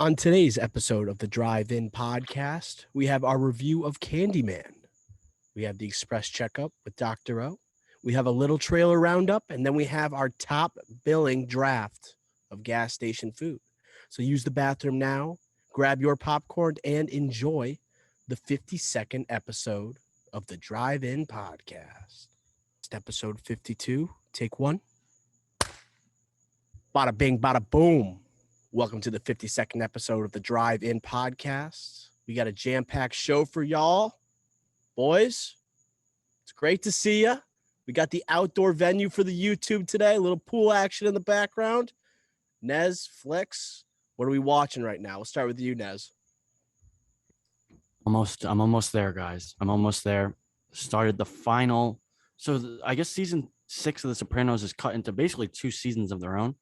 On today's episode of the Drive-In Podcast, we have our review of Candyman. We have the Express Checkup with Dr. O. We have a little trailer roundup, and then we have our top billing draft of gas station food. So use the bathroom now, grab your popcorn, and enjoy the 52nd episode of the Drive-In Podcast. It's episode 52, take one. Bada bing, bada boom. Welcome to the 52nd episode of the Drive-In Podcast. We got a jam-packed show for y'all. Boys, it's great to see you. We got the outdoor venue for the YouTube today. A little pool action in the background. Nez, Flicks, what are we watching right now? We'll start with you, Nez. I'm almost there, guys. I'm almost there. Started the final. So I guess season 6 of The Sopranos is cut into basically 2 seasons of their own.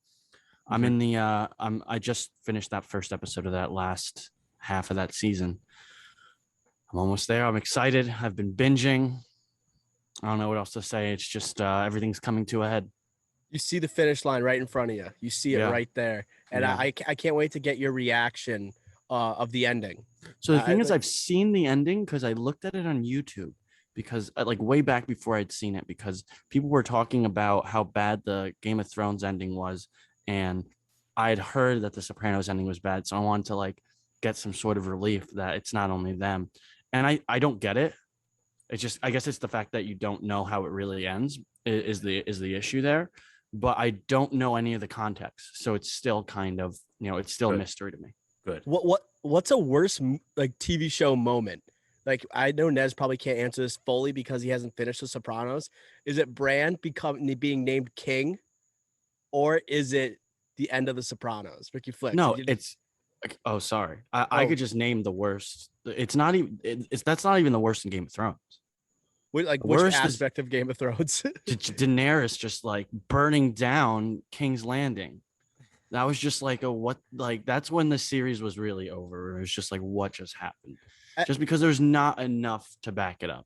I'm in the I just finished that first episode of that last half of that season. I'm almost there. I'm excited. I've been binging. I don't know what else to say. It's just everything's coming to a head. You see the finish line right in front of you. You see it right there. And I can't wait to get your reaction of the ending. So the thing is, I've seen the ending because I looked at it on YouTube because like way back before I'd seen it, because people were talking about how bad the Game of Thrones ending was. And I had heard that the Sopranos ending was bad. So I wanted to like get some sort of relief that it's not only them. And I don't get it. It's just, I guess it's the fact that you don't know how it really ends is the issue there. But I don't know any of the context. So it's still kind of, it's still a mystery to me. Good. What's a worse like TV show moment? Like, I know Nez probably can't answer this fully because he hasn't finished The Sopranos. Is it Bran being named king? Or is it the end of The Sopranos? Ricky Flicks. No, it's oh, sorry. I could just name the worst. It's not even that's not even the worst in Game of Thrones. Which aspect of Game of Thrones? Daenerys just like burning down King's Landing. That was just like that's when the series was really over. It was just like, what just happened? Just because there's not enough to back it up.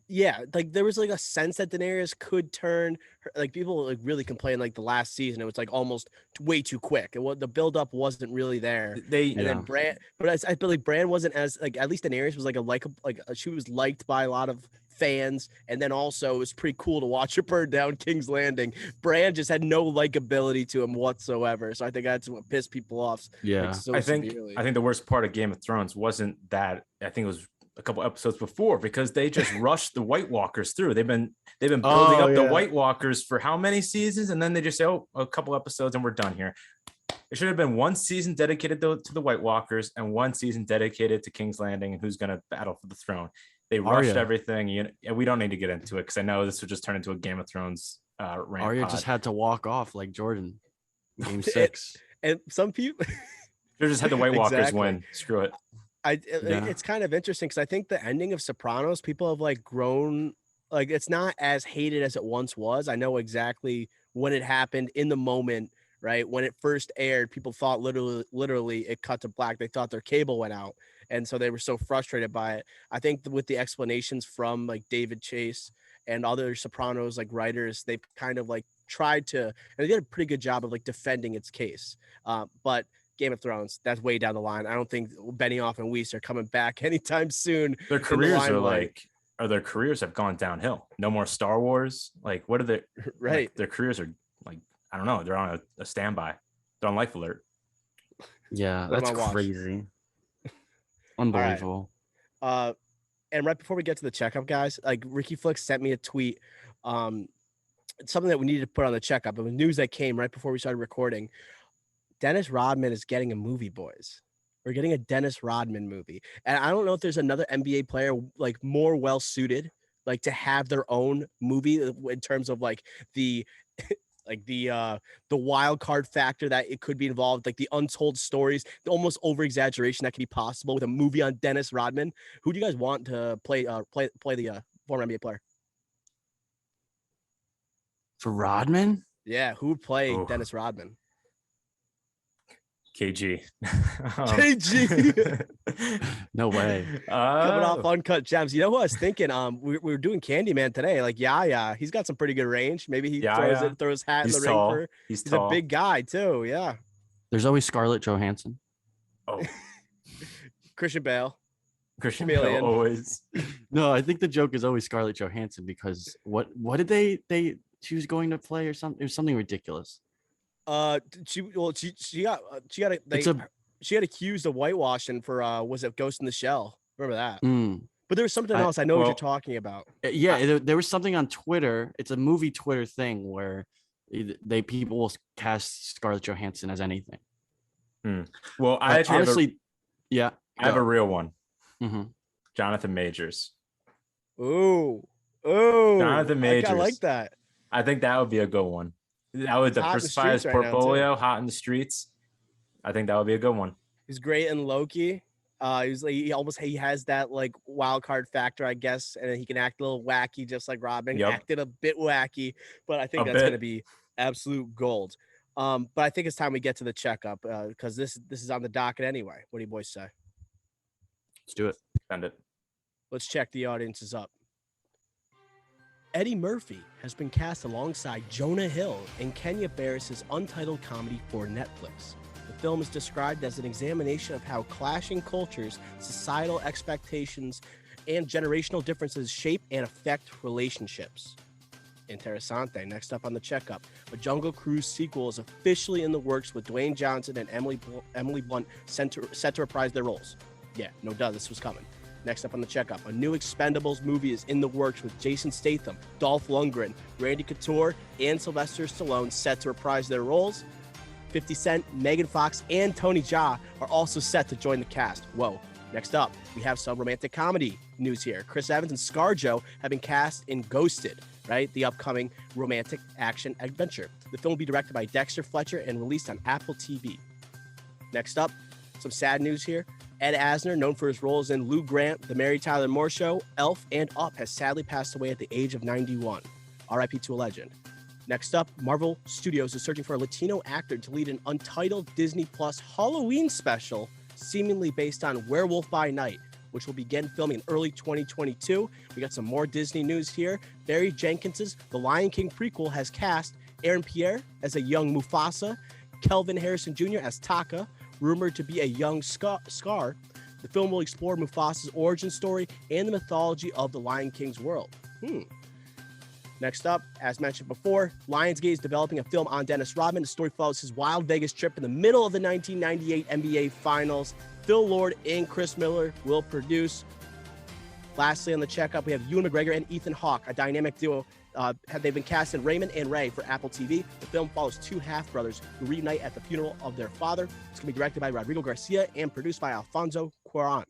Yeah, like there was like a sense that Daenerys could turn her, like people like really complain like the last season it was like almost way too quick. The build up wasn't really there. Then Bran, but I feel like Bran wasn't as like, at least Daenerys was like she was liked by a lot of fans, and then also it was pretty cool to watch her burn down King's Landing. Bran just had no likability to him whatsoever, so I think that's what pissed people off. Yeah, like, I think the worst part of Game of Thrones wasn't that. I think it was a couple episodes before, because they just rushed the White Walkers through. They've been building up the White Walkers for how many seasons, and then they just say, oh, a couple episodes and we're done here. It should have been one season dedicated to the White Walkers and one season dedicated to King's Landing and who's going to battle for the throne. They rushed everything, and we don't need to get into it because I know this would just turn into a Game of Thrones rant. Arya just had to walk off like Jordan. Game 6. And some people should just had the White Walkers win. Screw it. It's kind of interesting because I think the ending of Sopranos, people have like grown, like it's not as hated as it once was. I know exactly when it happened in the moment, right? When it first aired, people thought literally it cut to black. They thought their cable went out. And so they were so frustrated by it. I think with the explanations from like David Chase and other Sopranos like writers, they've kind of like tried to, and they did a pretty good job of like defending its case. But Game of Thrones, that's way down the line. I don't think Benioff and Weiss are coming back anytime soon. Their careers their careers have gone downhill. No more Star Wars. Like, what are they? Right. Like, their careers are like, I don't know. They're on a standby. They're on life alert. Yeah, that's crazy. Unbelievable. Right. And right before we get to the checkup, guys, like Ricky Flicks sent me a tweet. Something that we needed to put on the checkup. It was news that came right before we started recording. Dennis Rodman is getting a movie, boys. We're getting a Dennis Rodman movie. And I don't know if there's another NBA player like more well suited like to have their own movie in terms of like the the wild card factor that it could be involved, like the untold stories, the almost over exaggeration that could be possible with a movie on Dennis Rodman. Who do you guys want to play the former NBA player? For Rodman? Yeah, who would play Dennis Rodman? KG. KG. No way. Coming off Uncut Gems. You know who I was thinking? We were doing Candyman today. Like, yeah, he's got some pretty good range. Maybe he throws his hat in the ring. He's a big guy too. Yeah. There's always Scarlett Johansson. Christian Bale. Christian Chameleon. Bale always. No, I think the joke is always Scarlett Johansson because what did they she was going to play or something? It was something ridiculous. She got It's a she got accused of whitewashing for was it Ghost in the Shell? Remember that? mm, But there was something I- else. I know what well- you're talking about. yeah. There was something on Twitter. It's a movie Twitter thing where people will cast Scarlett Johansson as anything. Well, I But actually honestly, yeah. I have a real one. Mhm. Jonathan Majors. Ooh, Jonathan I Majors. like that. I think that would be a good one. That would He's hot in the diversify his streets right now, too. portfolio, hot in the streets. I think that would be a good one. He's great in Loki. He's like he has that like wild card factor, I guess, and he can act a little wacky, just like Robin. Yep. Acted a bit wacky, but I think A that's going to bit. be absolute gold. But I think it's time we get to the checkup because this is on the docket anyway. What do you boys say? Let's do it. Send it. Let's check the audiences up. Eddie Murphy has been cast alongside Jonah Hill in Kenya Barris's untitled comedy for Netflix. The film is described as an examination of how clashing cultures, societal expectations, and generational differences shape and affect relationships. Interessante. Next up on the checkup, a Jungle Cruise sequel is officially in the works with Dwayne Johnson and Emily Blunt set to reprise their roles. Yeah, no duh, this was coming. Next up on the checkup, a new Expendables movie is in the works with Jason Statham, Dolph Lundgren, Randy Couture, and Sylvester Stallone set to reprise their roles. 50 Cent, Megan Fox, and Tony Jaa are also set to join the cast. Whoa. Next up, we have some romantic comedy news here. Chris Evans and ScarJo have been cast in Ghosted, right? The upcoming romantic action adventure. The film will be directed by Dexter Fletcher and released on Apple TV. Next up, some sad news here. Ed Asner, known for his roles in Lou Grant, The Mary Tyler Moore Show, Elf, and Up, has sadly passed away at the age of 91. RIP to a legend. Next up, Marvel Studios is searching for a Latino actor to lead an untitled Disney Plus Halloween special, seemingly based on Werewolf by Night, which will begin filming in early 2022. We got some more Disney news here. Barry Jenkins's The Lion King prequel has cast Aaron Pierre as a young Mufasa, Kelvin Harrison Jr. as Taka, rumored to be a young Scar. The film will explore Mufasa's origin story and the mythology of the Lion King's world. Next up, as mentioned before, Lionsgate is developing a film on Dennis Rodman. The story follows his wild Vegas trip in the middle of the 1998 NBA Finals. Phil Lord and Chris Miller will produce. Lastly, on the checkup, we have Ewan McGregor and Ethan Hawke, a dynamic duo. They've been cast in Raymond and Ray for Apple TV. The film follows two half-brothers who reunite at the funeral of their father. It's going to be directed by Rodrigo Garcia and produced by Alfonso Cuarón.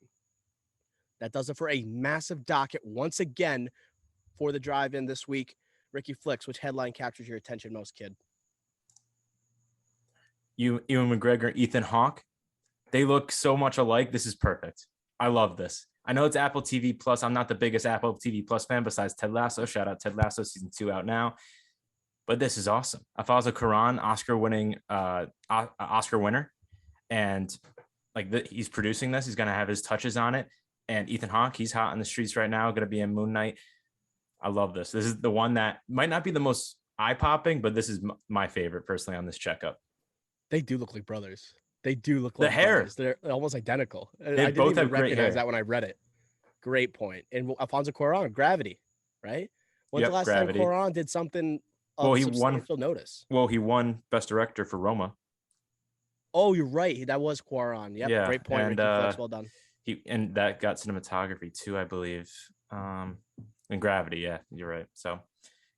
That does it for a massive docket once again for the drive-in this week. Ricky Flicks, which headline captures your attention most, kid? Ewan McGregor, Ethan Hawke, they look so much alike. This is perfect. I love this. I know it's Apple TV Plus. I'm not the biggest Apple TV Plus fan besides Ted Lasso. Shout out Ted Lasso, season 2 out now. But this is awesome. Alfonso Cuarón, Oscar winner, and he's producing this. He's gonna have his touches on it. And Ethan Hawke, he's hot in the streets right now. Gonna be in Moon Knight. I love this. This is the one that might not be the most eye-popping, but this is my favorite personally on this checkup. They do look like brothers. They do look The like hair. brothers. They're almost identical. I They didn't both even have great recognize hair. that when I read it. Great point. And Alfonso Cuarón, Gravity, right? When's Yep, the last Gravity. time Cuarón did something of Well, he won- substantial notice? Well, he won Best Director for Roma. Oh, you're right. That was Cuarón. Yep, Yeah, great point, and, Ricky Flex. Well done. And that got cinematography too, I believe. And Gravity, yeah, you're right. So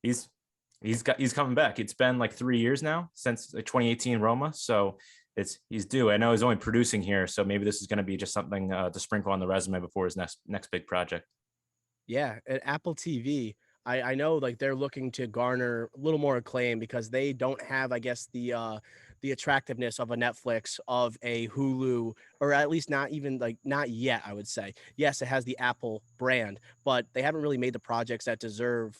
he's coming back. It's been like 3 years now since 2018 Roma. So he's due. I know he's only producing here, so maybe this is going to be just something to sprinkle on the resume before his next big project. Yeah, and Apple TV, I know like they're looking to garner a little more acclaim because they don't have, I guess, the attractiveness of a Netflix, of a Hulu, or at least not yet, I would say. Yes, it has the Apple brand, but they haven't really made the projects that deserve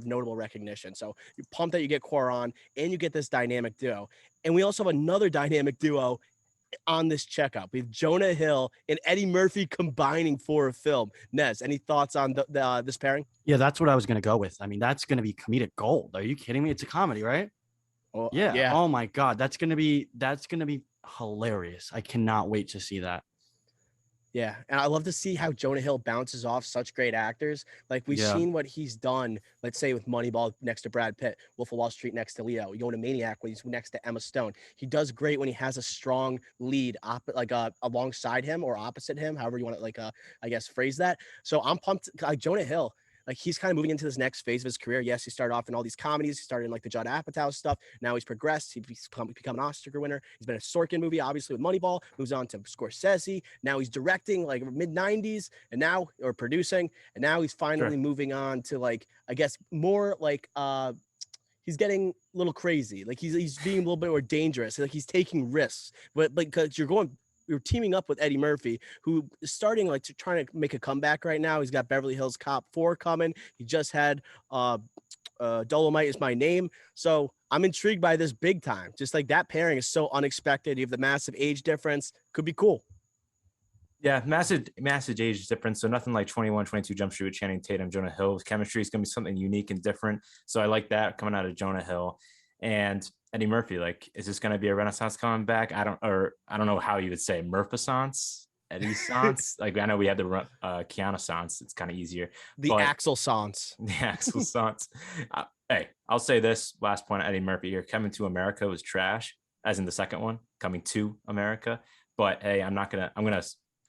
notable recognition. So you're pumped that you get Cuarón and you get this dynamic duo. And we also have another dynamic duo on this checkup. We have Jonah Hill and Eddie Murphy combining for a film. Nez, any thoughts on this pairing? Yeah, that's what I was gonna go with. I mean, that's gonna be comedic gold. Are you kidding me? It's a comedy, right? Oh, Yeah. Oh my God, that's gonna be hilarious. I cannot wait to see that. Yeah, and I love to see how Jonah Hill bounces off such great actors. Like we've Yeah. seen what he's done, let's say with Moneyball next to Brad Pitt, Wolf of Wall Street next to Leo, Yona Maniac when he's next to Emma Stone. He does great when he has a strong lead alongside him or opposite him, however you want to I guess phrase that. So I'm pumped. Like Jonah Hill, like he's kind of moving into this next phase of his career. Yes, he started off in all these comedies. He started in like the Judd Apatow stuff. Now he's progressed. He's become an Oscar winner. He's been a Sorkin movie, obviously with Moneyball. Moves on to Scorsese. Now he's directing like mid '90s, and now or producing, and now he's finally moving on to like I guess more like he's getting a little crazy. Like he's being a little bit more dangerous. Like he's taking risks, but because you're teaming up with Eddie Murphy, who is starting like to trying to make a comeback right now. He's got Beverly Hills Cop 4 coming. He just had Dolomite Is My Name. So I'm intrigued by this big time. Just like that pairing is so unexpected. You have the massive age difference. Could be cool. Yeah, massive age difference. So nothing like 21, 22 Jump Street with Channing Tatum, Jonah Hill's chemistry is going to be something unique and different. So I like that coming out of Jonah Hill. And Eddie Murphy, like, is this going to be a renaissance coming back? I don't know how you would say Murphy-sance, Eddie-sance. Like, I know we had the Keanu-sance. It's kind of easier. The Axel-sance. The Axel-sance. Hey, I'll say this last point on Eddie Murphy here. Coming to America was trash, as in the second one, Coming to America. But hey, I'm going to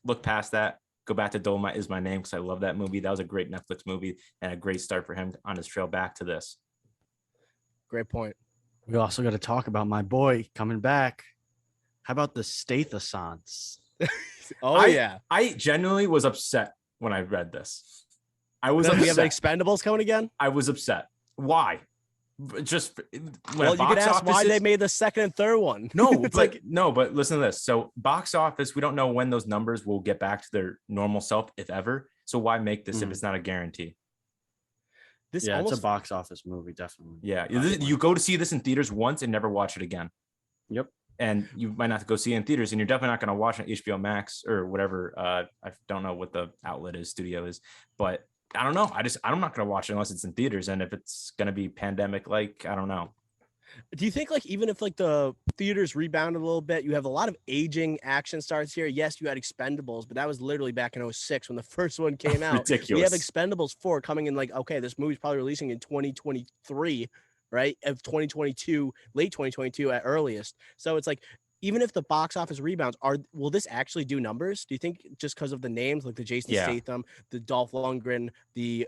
look past that. Go back to Dolomite Is My Name because I love that movie. That was a great Netflix movie and a great start for him on his trail back to this. Great point. We also got to talk about my boy coming back. How about the Stathosance? I genuinely was upset when I read this. I was upset. We have the Expendables coming again? I was upset. Why? Just well, you could ask why they made the second and third one. No, but listen to this. So box office, we don't know when those numbers will get back to their normal self, if ever. So why make this if it's not a guarantee? It's a box office movie, definitely. Yeah, you go to see this in theaters once and never watch it again. Yep. And you might not have to go see it in theaters, and you're definitely not going to watch it on HBO Max or whatever. I don't know what the outlet is, studio is, but I don't know. I'm not going to watch it unless it's in theaters. And if it's going to be pandemic, like, I don't know. Do you think like even if like the theaters rebounded a little bit, you have a lot of aging action stars here? Yes, you had Expendables, but that was literally back in 2006 when the first one came out. Ridiculous. We have Expendables 4 coming in like, okay, this movie's probably releasing in 2023, right? Of 2022, late 2022 at earliest. So it's like, even if the box office rebounds, will this actually do numbers? Do you think just because of the names like the Jason Statham, the Dolph Lundgren, the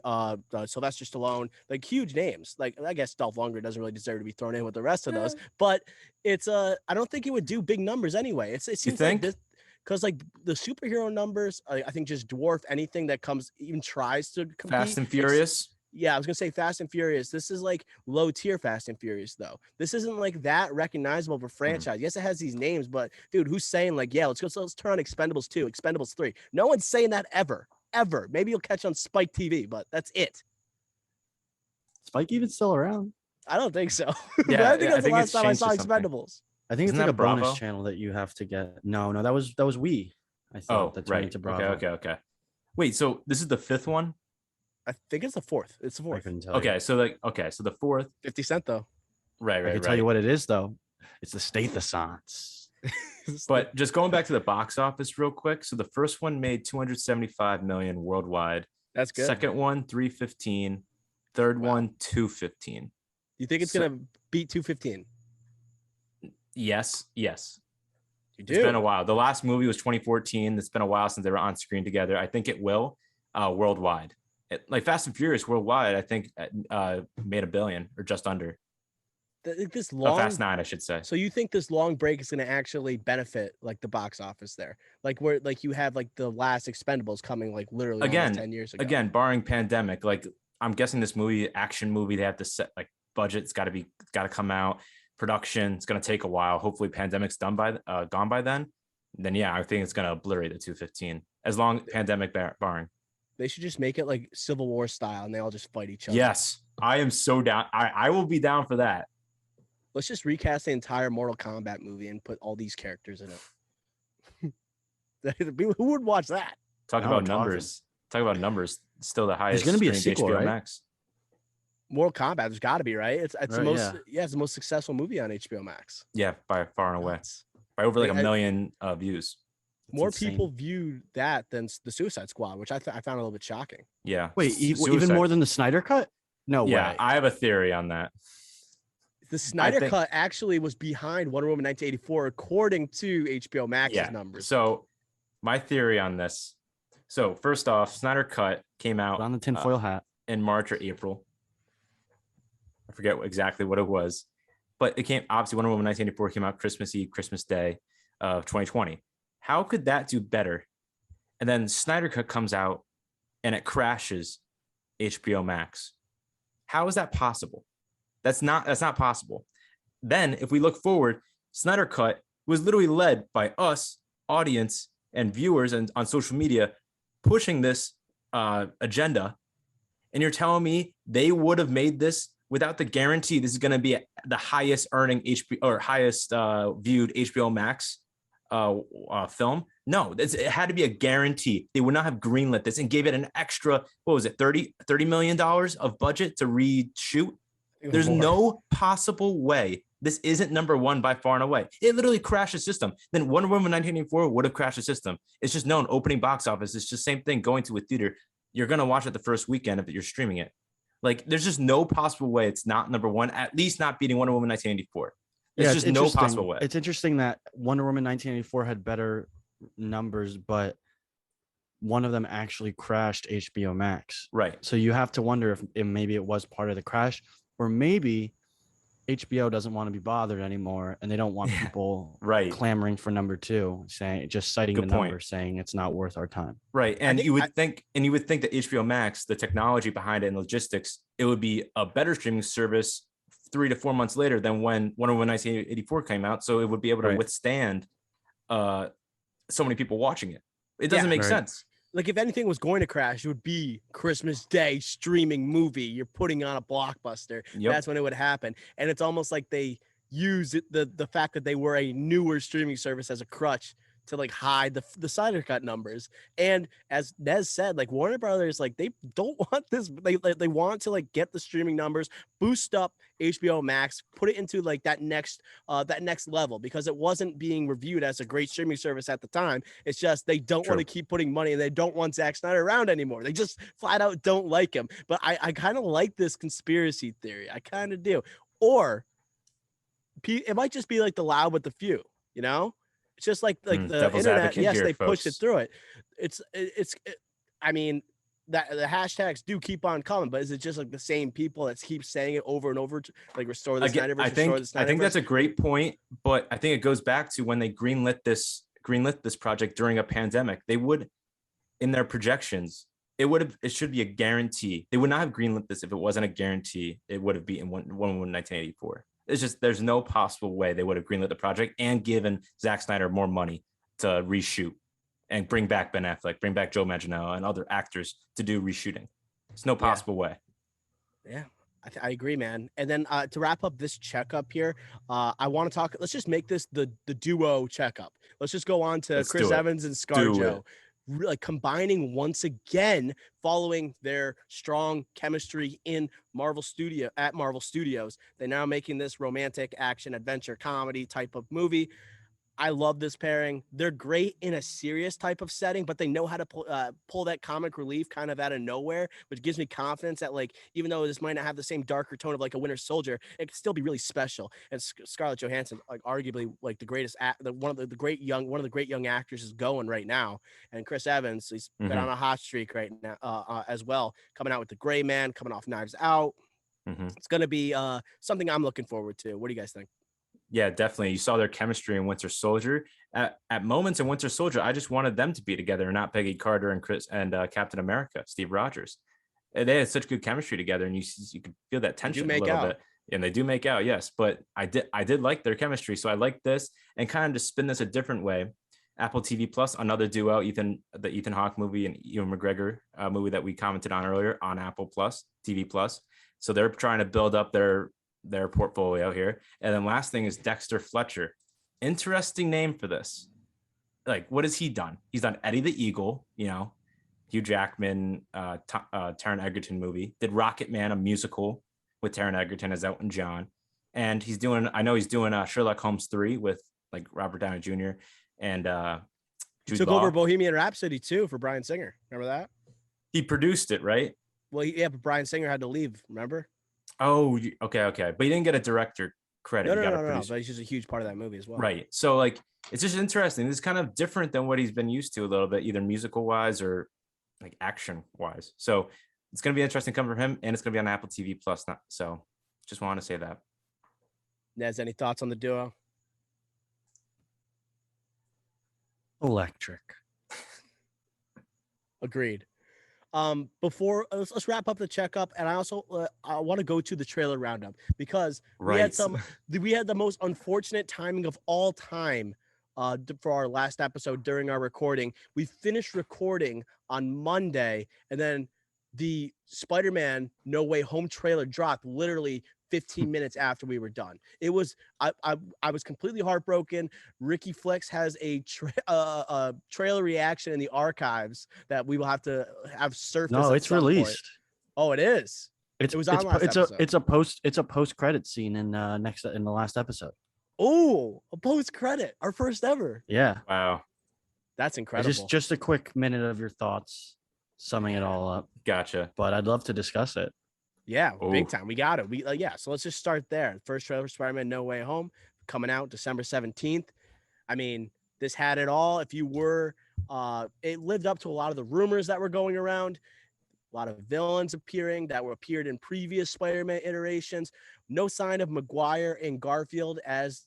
Sylvester Stallone, like huge names? Like I guess Dolph Lundgren doesn't really deserve to be thrown in with the rest of those, but it's I don't think it would do big numbers anyway. It seems like this because like the superhero numbers, I think just dwarf anything that even tries to compete. Fast and Furious. Yeah, I was gonna say Fast and Furious. This is like low tier Fast and Furious, though. This isn't like that recognizable of a franchise. Yes, it has these names, but dude, who's saying like, yeah, let's turn on Expendables 2, Expendables 3? No one's saying that ever. Maybe you'll catch on Spike TV, but that's it. Spike even still around? I don't think so. Yeah, I think that's the last time I saw Expendables. I think it's like a bonus channel that you have to get. No, that was Wii. I thought that's right. To Bravo. Okay. Wait, so this is the fifth one? I think it's the fourth. It's the fourth. I couldn't tell you. So the fourth. 50 Cent though. Right. I can tell you what it is though. It's the Stathosance. But just going back to the box office real quick. So the first one made 275 million worldwide. That's good. Second one 315. Third one 215. You think it's gonna beat 215? Yes. You do. It's been a while. The last movie was 2014. It's been a while since they were on screen together. I think it will worldwide. Like Fast and Furious worldwide, I think made $1 billion or just under. This long Fast 9, I should say. So you think this long break is going to actually benefit like the box office there, like where like you have like the last Expendables coming like literally again 10 years ago. Again, barring pandemic, like I'm guessing this action movie, they have to set like budget's got to come out. Production, it's going to take a while. Hopefully, pandemic's gone by then. Then yeah, I think it's going to obliterate the 215 as long pandemic barring. They should just make it like Civil War style and they all just fight each other. Yes, I am so down. I will be down for that. Let's just recast the entire Mortal Kombat movie and put all these characters in it. Who would watch that? Talk about numbers. Still the highest. There's going to be a sequel, HBO right? Max. Mortal Kombat, there's got to be, right? It's right, the most it's the most successful movie on HBO Max. Yeah, by far and away. By over like 1 million views. more insane. people viewed that than the Suicide Squad, which I found a little bit shocking. Yeah. Wait, even more than the Snyder Cut? No Yeah, way. I have a theory on that. The Snyder think- Cut actually was behind Wonder Woman 1984, according to HBO Max's numbers. So my theory on this. So first off, Snyder Cut came out Put on the tinfoil hat. in March or April. I forget exactly what it was, but it came, obviously Wonder Woman 1984 came out Christmas Eve, Christmas Day of 2020. How could that do better? And then Snyder Cut comes out and it crashes HBO Max. How is that possible? That's not possible. Then if we look forward, Snyder Cut was literally led by us, audience and viewers, and on social media pushing this agenda. And you're telling me they would have made this without the guarantee this is going to be the highest earning HBO or highest viewed HBO Max film? No, it had to be a guarantee. They would not have greenlit this and gave it an extra, what was it, $30 million of budget to reshoot. There's no possible way this isn't number one by far and away. It literally crashed the system. Then Wonder Woman 1984 would have crashed the system. It's just known opening box office. It's just same thing going to a theater. You're going to watch it the first weekend if you're streaming it. Like, there's just no possible way it's not number one, at least not beating Wonder Woman 1984. There's just no possible way. It's interesting that Wonder Woman 1984 had better numbers, but one of them actually crashed HBO Max. Right. So you have to wonder if maybe it was part of the crash, or maybe HBO doesn't want to be bothered anymore and they don't want people clamoring for number two, saying, just citing the number, saying it's not worth our time. Right. And you would think that HBO Max, the technology behind it and logistics, it would be a better streaming service 3 to 4 months later than when Wonder Woman 1984 came out. So it would be able to withstand so many people watching it. It doesn't make sense. Like, if anything was going to crash, it would be Christmas Day streaming movie. You're putting on a blockbuster. Yep. That's when it would happen. And it's almost like they use the fact that they were a newer streaming service as a crutch to like hide the Snyder Cut numbers. And as Nez said, like, Warner Brothers, like, they don't want this. They want to like get the streaming numbers, boost up HBO Max, put it into like that next level, because it wasn't being reviewed as a great streaming service at the time. It's just they don't want to keep putting money, and they don't want Zack Snyder around anymore. They just flat out don't like him. But I kind of like this conspiracy theory. I kind of do. Or it might just be like the loud with the few, you know? It's just like the internet. Yes, they pushed it through it. I mean, that the hashtags do keep on coming, but is it just like the same people that keep saying it over and over to like restore the Snyderverse? I think that's a great point, but I think it goes back to when they greenlit this project during a pandemic. They would, in their projections, it should be a guarantee. They would not have greenlit this if it wasn't a guarantee. It would have beaten Wonder Woman 1984. It's just, there's no possible way they would have greenlit the project and given Zack Snyder more money to reshoot and bring back Ben Affleck, bring back Joe Manganiello and other actors to do reshooting. There's no possible way. Yeah, I agree, man. And then to wrap up this checkup here, I want to talk. Let's just make this the duo checkup. Let's just go on to Chris Evans and ScarJo. Like combining once again, following their strong chemistry in Marvel Studios. They're now making this romantic action adventure comedy type of movie. I love this pairing. They're great in a serious type of setting, but they know how to pull that comic relief kind of out of nowhere, which gives me confidence that, like, even though this might not have the same darker tone of like a Winter Soldier, it can still be really special. And Scarlett Johansson, like arguably like the greatest, one of the great young actors is going right now. And Chris Evans, he's been on a hot streak right now as well, coming out with The Gray Man, coming off Knives Out. It's going to be something I'm looking forward to. What do you guys think? Yeah, definitely. You saw their chemistry in Winter Soldier. At moments in Winter Soldier, I just wanted them to be together, and not Peggy Carter and Chris and Captain America, Steve Rogers. And they had such good chemistry together, and you could feel that tension a little bit. And they do make out, yes. But I did like their chemistry, so I like this. And kind of to spin this a different way, Apple TV Plus, another duo, the Ethan Hawke movie and Ewan McGregor movie that we commented on earlier on Apple Plus TV Plus. So they're trying to build up their portfolio here. And then last thing is Dexter Fletcher. Interesting name for this. Like, what has he done? He's done Eddie the Eagle, Hugh Jackman, Taron Egerton movie. Did Rocket Man, a musical with Taron Egerton as Elton John. And he's doing Sherlock Holmes 3 with like Robert Downey Jr. and Jude Took Law. over Bohemian Rhapsody too for Bryan Singer. Remember that? He produced it, right? Well, yeah, but Bryan Singer had to leave. Remember? Oh, okay. But he didn't get a director credit. No, He no, got no, a no. producer. But he's just a huge part of that movie as well. Right. So like it's just interesting. This is kind of different than what he's been used to a little bit, either musical wise or like action wise. So it's gonna be interesting coming from him, and it's gonna be on Apple TV Plus. Not so. Just want to say that. Nez, any thoughts on the duo? Electric. Agreed. Before let's wrap up the checkup, and I also I want to go to the trailer roundup because we had the most unfortunate timing of all time for our last episode during our recording. We finished recording on Monday, and then the Spider-Man No Way Home trailer dropped literally 15 minutes after we were done. It was I was completely heartbroken. Ricky Flex has a trailer reaction in the archives that we will have to have surface. No, at it's some point. released. Oh, it is. It was on last episode. It's a post credit scene in the last episode. Oh, a post credit, our first ever. Yeah. Wow. That's incredible. Just a quick minute of your thoughts, summing it all up. Gotcha. But I'd love to discuss it. Yeah, Ooh. big time. We got it. Yeah. So let's just start there. First trailer for Spider-Man No Way Home coming out December 17th. I mean, this had it all. If you were, it lived up to a lot of the rumors that were going around. A lot of villains appearing that were appeared in previous Spider-Man iterations. No sign of Maguire and Garfield as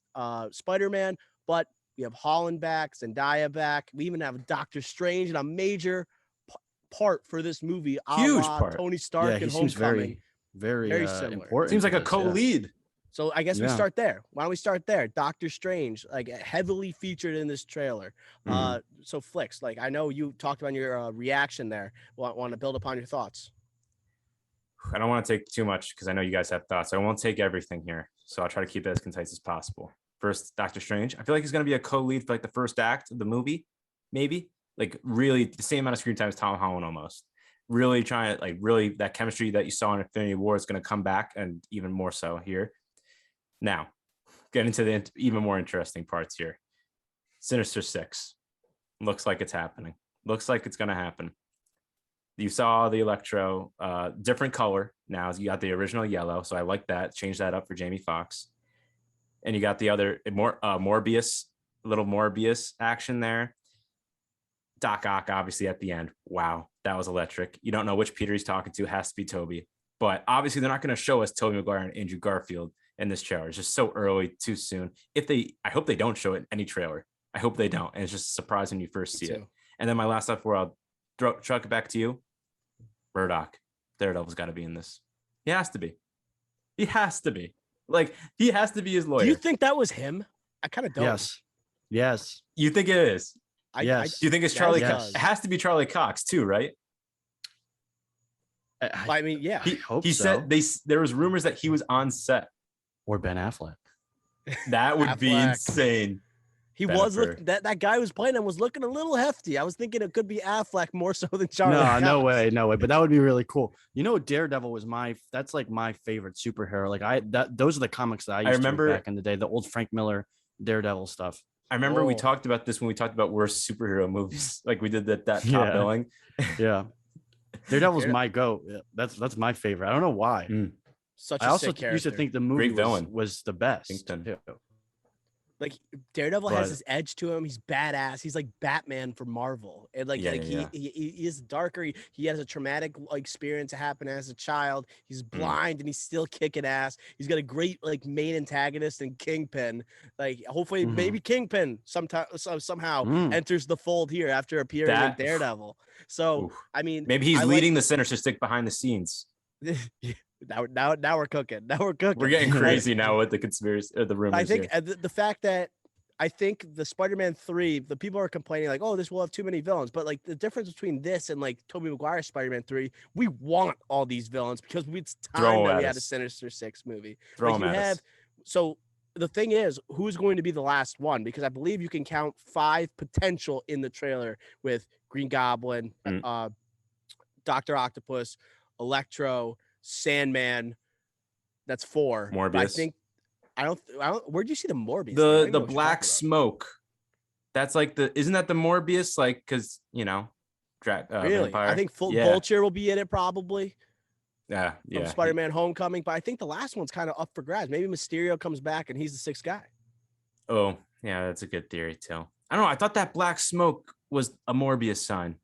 Spider-Man, but we have Holland back, Zendaya back. We even have Doctor Strange in a major part for this movie. Huge a la part. Tony Stark Yeah, he and seems Homecoming. very Very similar. important. Seems like to a this, yeah. co-lead. So I guess we Yeah. start there. Why don't we start there? Doctor Strange, like heavily featured in this trailer. Mhm. So Flix, like I know you talked about your reaction there. Want to build upon your thoughts? I don't want to take too much because I know you guys have thoughts. I won't take everything here, so I'll try to keep it as concise as possible. First, Doctor Strange. I feel like he's going to be a co-lead for like the first act of the movie, maybe like really the same amount of screen time as Tom Holland almost. Really trying to like really that chemistry that you saw in Infinity War is going to come back, and even more so here. Now, get into the even more interesting parts here. Sinister Six looks like it's happening. Looks like it's going to happen. You saw the Electro, different color. Now you got the original yellow, so I like that. Change that up for Jamie Foxx, and you got the other Morbius, little Morbius action there. Doc Ock, obviously at the end. Wow, that was electric. You don't know which Peter he's talking to. Has to be Toby, but obviously they're not going to show us Tobey Maguire and Andrew Garfield in this trailer. It's just so early, too soon. I hope they don't show it in any trailer. I hope they don't, and it's just a surprise when you first see it. And then my last stuff where I'll truck it back to you. Murdoch, Daredevil's got to be in this. He has to be. He has to be. Like he has to be his lawyer. Do you think that was him? I kind of don't. Yes. You think it is? Yes. Do you think it's Yeah, Charlie? it Cox? does. It has to be Charlie Cox too, right? I mean, yeah. I hope He so. said there was rumors that he was on set. Or Ben Affleck. That would be Affleck. insane. He Ben was Affleck. looking that guy who was playing him was looking a little hefty. I was thinking it could be Affleck more so than Charlie. No Cox. way. But that would be really cool. You know, Daredevil was that's like my favorite superhero. Like those are the comics that I used remember- to read back in the day, the old Frank Miller Daredevil stuff. I remember we Oh. talked about this when we talked about worst superhero movies. Like we did that top Yeah. billing. Yeah. Daredevil's Darede- my goat. Yeah, that's my favorite. I don't know why. Such I a also sick character. used to think the movie Great villain. was the best. Kingpin. too. like Daredevil has But- this edge to him. He's badass. He's like Batman for Marvel. And Yeah. he is darker. He has a traumatic experience that happened as a child. He's blind and he's still kicking ass. He's got a great like main antagonist in Kingpin. Like hopefully Mhm. maybe Kingpin somehow Mm. enters the fold here after appearing That- in Daredevil. So Oof. I mean Maybe he's I leading the Sinister Stick behind the scenes. now we're cooking. Now we're cooking. We're getting crazy now with the conspiracy, the rumors. I think here. the fact that I think the Spider-Man 3, the people are complaining like, oh, this will have too many villains. But like the difference between this and like Tobey Maguire's Spider-Man 3, we want all these villains because it's Throw time 'em that at we had a us. Sinister Six movie. Throw Like, him you at have us. so the thing is, who's going to be the last one? Because I believe you can count 5 potential in the trailer with Green Goblin, Mm. Doctor Octopus, Electro, Sandman. That's 4. But I Morbius. think I don't. Where'd you see the Morbius? thing? I The don't even know what you're black talking about. smoke That's like isn't that the Morbius? Like, because Really? vampire. I think Yeah. Vulture will be in it probably Yeah, from yeah. Spider-Man Homecoming, but I think the last one's kind of up for grabs. Maybe Mysterio comes back and he's the sixth guy. Oh, yeah, that's a good theory too. I don't know. I thought that black smoke was a Morbius sign.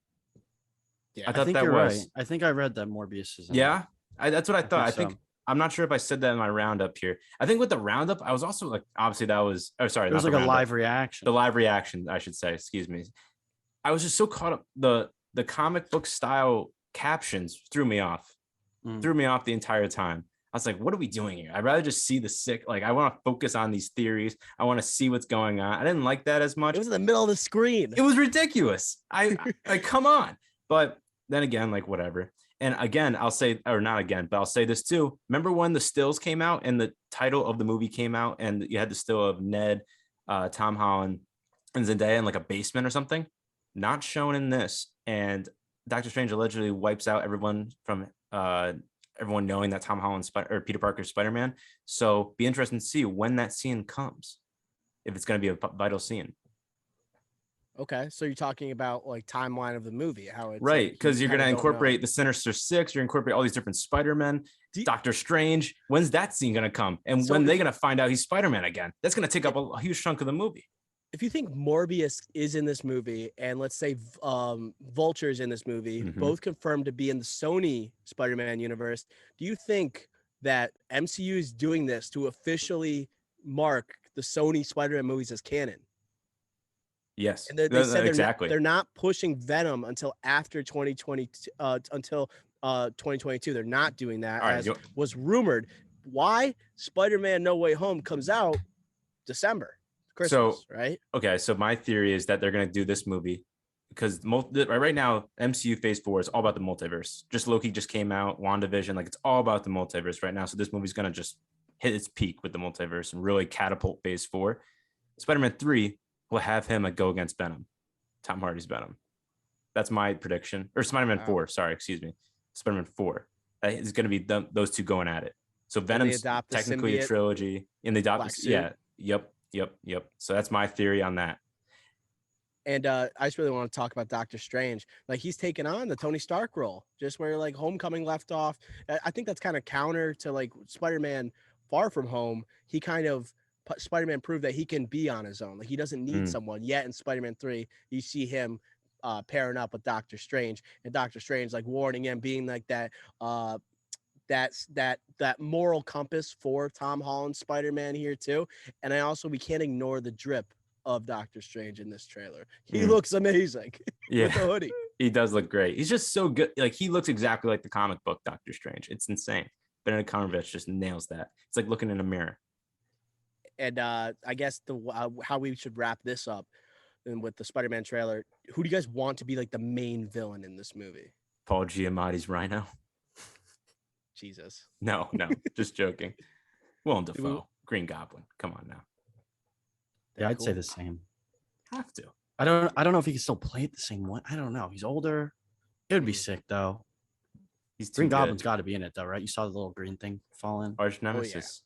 Yeah, I I thought think that you're was. right. I think I read that Morbius is in Yeah, that's what I thought. I so. think I'm not sure if I said that in my roundup here. I think with the roundup, I was also like, obviously that was. Oh, sorry, It was not like the a roundup. live reaction. The live reaction, I should say. Excuse me. I was just so caught up. The comic book style captions threw me off. Threw me off the entire time. I was like, what are we doing here? I'd rather just see the sick. Like, I want to focus on these theories. I want to see what's going on. I didn't like that as much. It was in the middle of the screen. It was ridiculous. I come on. But then again, like whatever. And again, I'll say, or not again, but I'll say this too. Remember when the stills came out and the title of the movie came out and you had the still of Ned, Tom Holland, and Zendaya in like a basement or something? Not shown in this. And Doctor Strange allegedly wipes out everyone from everyone knowing that Tom Holland or Peter Parker's Spider-Man. So be interesting to see when that scene comes, if it's going to be a vital scene. Okay, so you're talking about like timeline of the movie, how it's right, because you're going to incorporate know. the Sinister Six, you're incorporate all these different Spider-Men, Doctor Strange. When's that scene going to come? And when they're going to find out he's Spider-Man again? That's going to take up a huge chunk of the movie. If you think Morbius is in this movie, and let's say Vulture is in this movie, both confirmed to be in the Sony Spider-Man universe, do you think that MCU is doing this to officially mark the Sony Spider-Man movies as canon? Yes, and they said exactly. They're not pushing Venom until after 2020, until 2022. They're not doing that, as was rumored. Why? Spider-Man No Way Home comes out December. Christmas, right? Okay, so my theory is that they're going to do this movie because right now MCU Phase 4 is all about the multiverse. Just Loki just came out, WandaVision, like it's all about the multiverse right now. So this movie's going to just hit its peak with the multiverse and really catapult Phase 4. Spider-Man 3 will have him go against Venom, Tom Hardy's Venom. That's my prediction. Or Spider-Man 4, sorry, excuse me. Spider-Man 4. It's going to be those two going at it. So Venom's technically a trilogy, and they adopt Yep. So that's my theory on that. And I just really want to talk about Doctor Strange. Like, he's taken on the Tony Stark role, just where like Homecoming left off. I think that's kind of counter to like Spider-Man Far From Home. He kind of Spider-Man proved that he can be on his own. Like, he doesn't need someone yet. In Spider-Man 3, you see him pairing up with Doctor Strange, and Doctor Strange like warning him, being like that that moral compass for Tom Holland Spider-Man here too. And we can't ignore the drip of Doctor Strange in this trailer. He looks amazing. Yeah, with the hoodie. He does look great. He's just so good. Like, he looks exactly like the comic book Doctor Strange. It's insane. Benedict Cumberbatch just nails that. It's like looking in a mirror. And I guess how we should wrap this up, and with the Spider-Man trailer, who do you guys want to be like the main villain in this movie? Paul Giamatti's Rhino. Jesus. No, just joking. Willem Dafoe, Green Goblin. Come on now. Yeah, I'd say the same. Have to. I don't know if he can still play it the same way. I don't know. He's older. It would be sick though. He's Green Goblin's got to be in it though, right? You saw the little green thing fall in. Arch nemesis.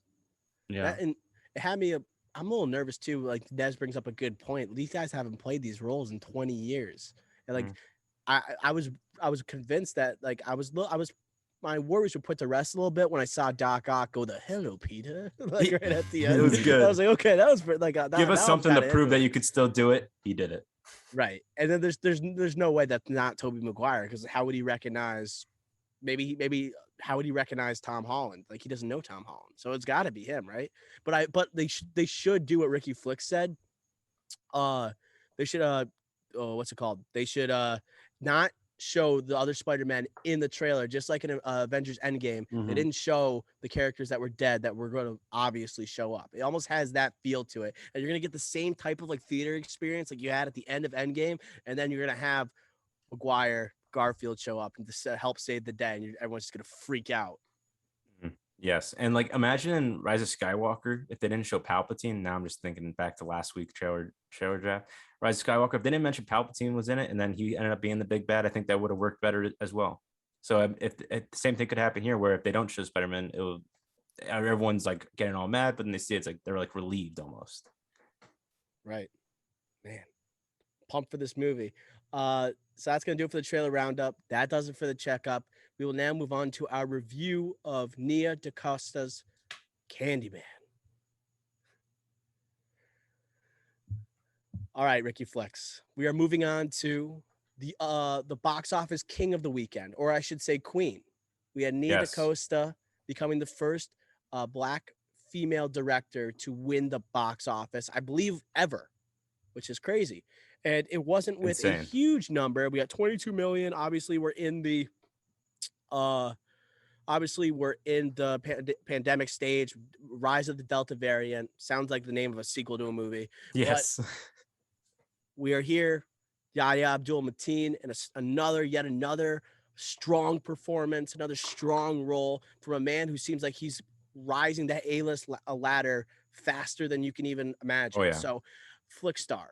Yeah. And it had me. I'm a little nervous too. Like, Nez brings up a good point. These guys haven't played these roles in 20 years, and like I was convinced that like my worries were put to rest a little bit when I saw Doc Ock go the "Hello, Peter" like right at the end. It was good. I was like, okay, that was like give us something to prove that you could still do it. He did it. Right, and then there's no way that's not Tobey Maguire, because how would he recognize? Maybe how would he recognize Tom Holland? Like, he doesn't know Tom Holland, so it's got to be him, right? But they should do what Ricky Flick said. They should what's it called? They should not show the other Spider-Man in the trailer, just like in Avengers Endgame. They didn't show the characters that were dead that were going to obviously show up. It almost has that feel to it, and you're going to get the same type of like theater experience like you had at the end of Endgame, and then you're going to have Maguire, Garfield show up and to help save the day, and everyone's just going to freak out. Yes, and like, imagine in Rise of Skywalker if they didn't show Palpatine. Now I'm just thinking back to last week's trailer draft. Rise of Skywalker, if they didn't mention Palpatine was in it, and then he ended up being the big bad, I think that would have worked better as well. So if the same thing could happen here, where if they don't show Spider-Man, everyone's like getting all mad, but then they see it's like they're like relieved almost. Right, man. pumped for this movie. So that's gonna do it for the trailer roundup. That does it for the checkup. We will now move on to our review of Nia DaCosta's Candyman. All right, Ricky Flex. We are moving on to the box office king of the weekend, or I should say queen. We had Nia Yes. DaCosta becoming the first black female director to win the box office, I believe, ever, which is crazy. And it wasn't with a Insane. huge number. We got 22 million. Obviously, we're in the pandemic stage. Rise of the Delta variant sounds like the name of a sequel to a movie. Yes. We are here, Yahya Abdul-Mateen, and yet another strong performance, another strong role from a man who seems like he's rising that A-list ladder faster than you can even imagine. Oh, yeah. So, Flickstar.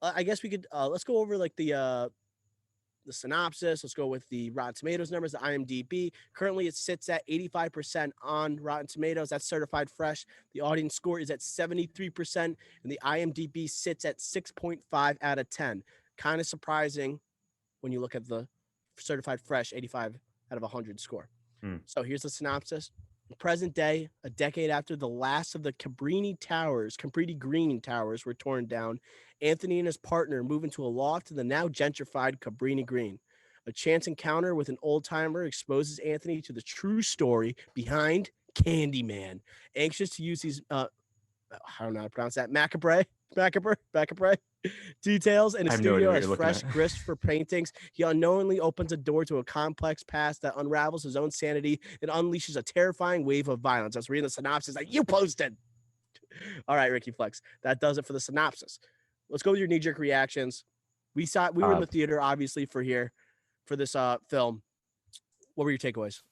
I guess we could let's go over like the synopsis. Let's go with the Rotten Tomatoes numbers, the IMDb. Currently, it sits at 85% on Rotten Tomatoes. That's certified fresh. The audience score is at 73%, and the IMDb sits at 6.5 out of 10. Kind of surprising when you look at the certified fresh 85 out of 100 score. So here's the synopsis. Present day, a decade after the last of the Cabrini Green Towers were torn down, Anthony and his partner move into a loft in the now gentrified Cabrini Green. A chance encounter with an old-timer exposes Anthony to the true story behind Candyman. Anxious to use these, I don't know how to pronounce that, macabre details in a I have no idea studio what as you're looking fresh at. grist for paintings, he unknowingly opens a door to a complex past that unravels his own sanity and unleashes a terrifying wave of violence. I was reading the synopsis that you posted. All right, Ricky Flex, that does it for the synopsis. Let's go with your knee-jerk reactions. We were in the theater, obviously, for this film. What were your takeaways?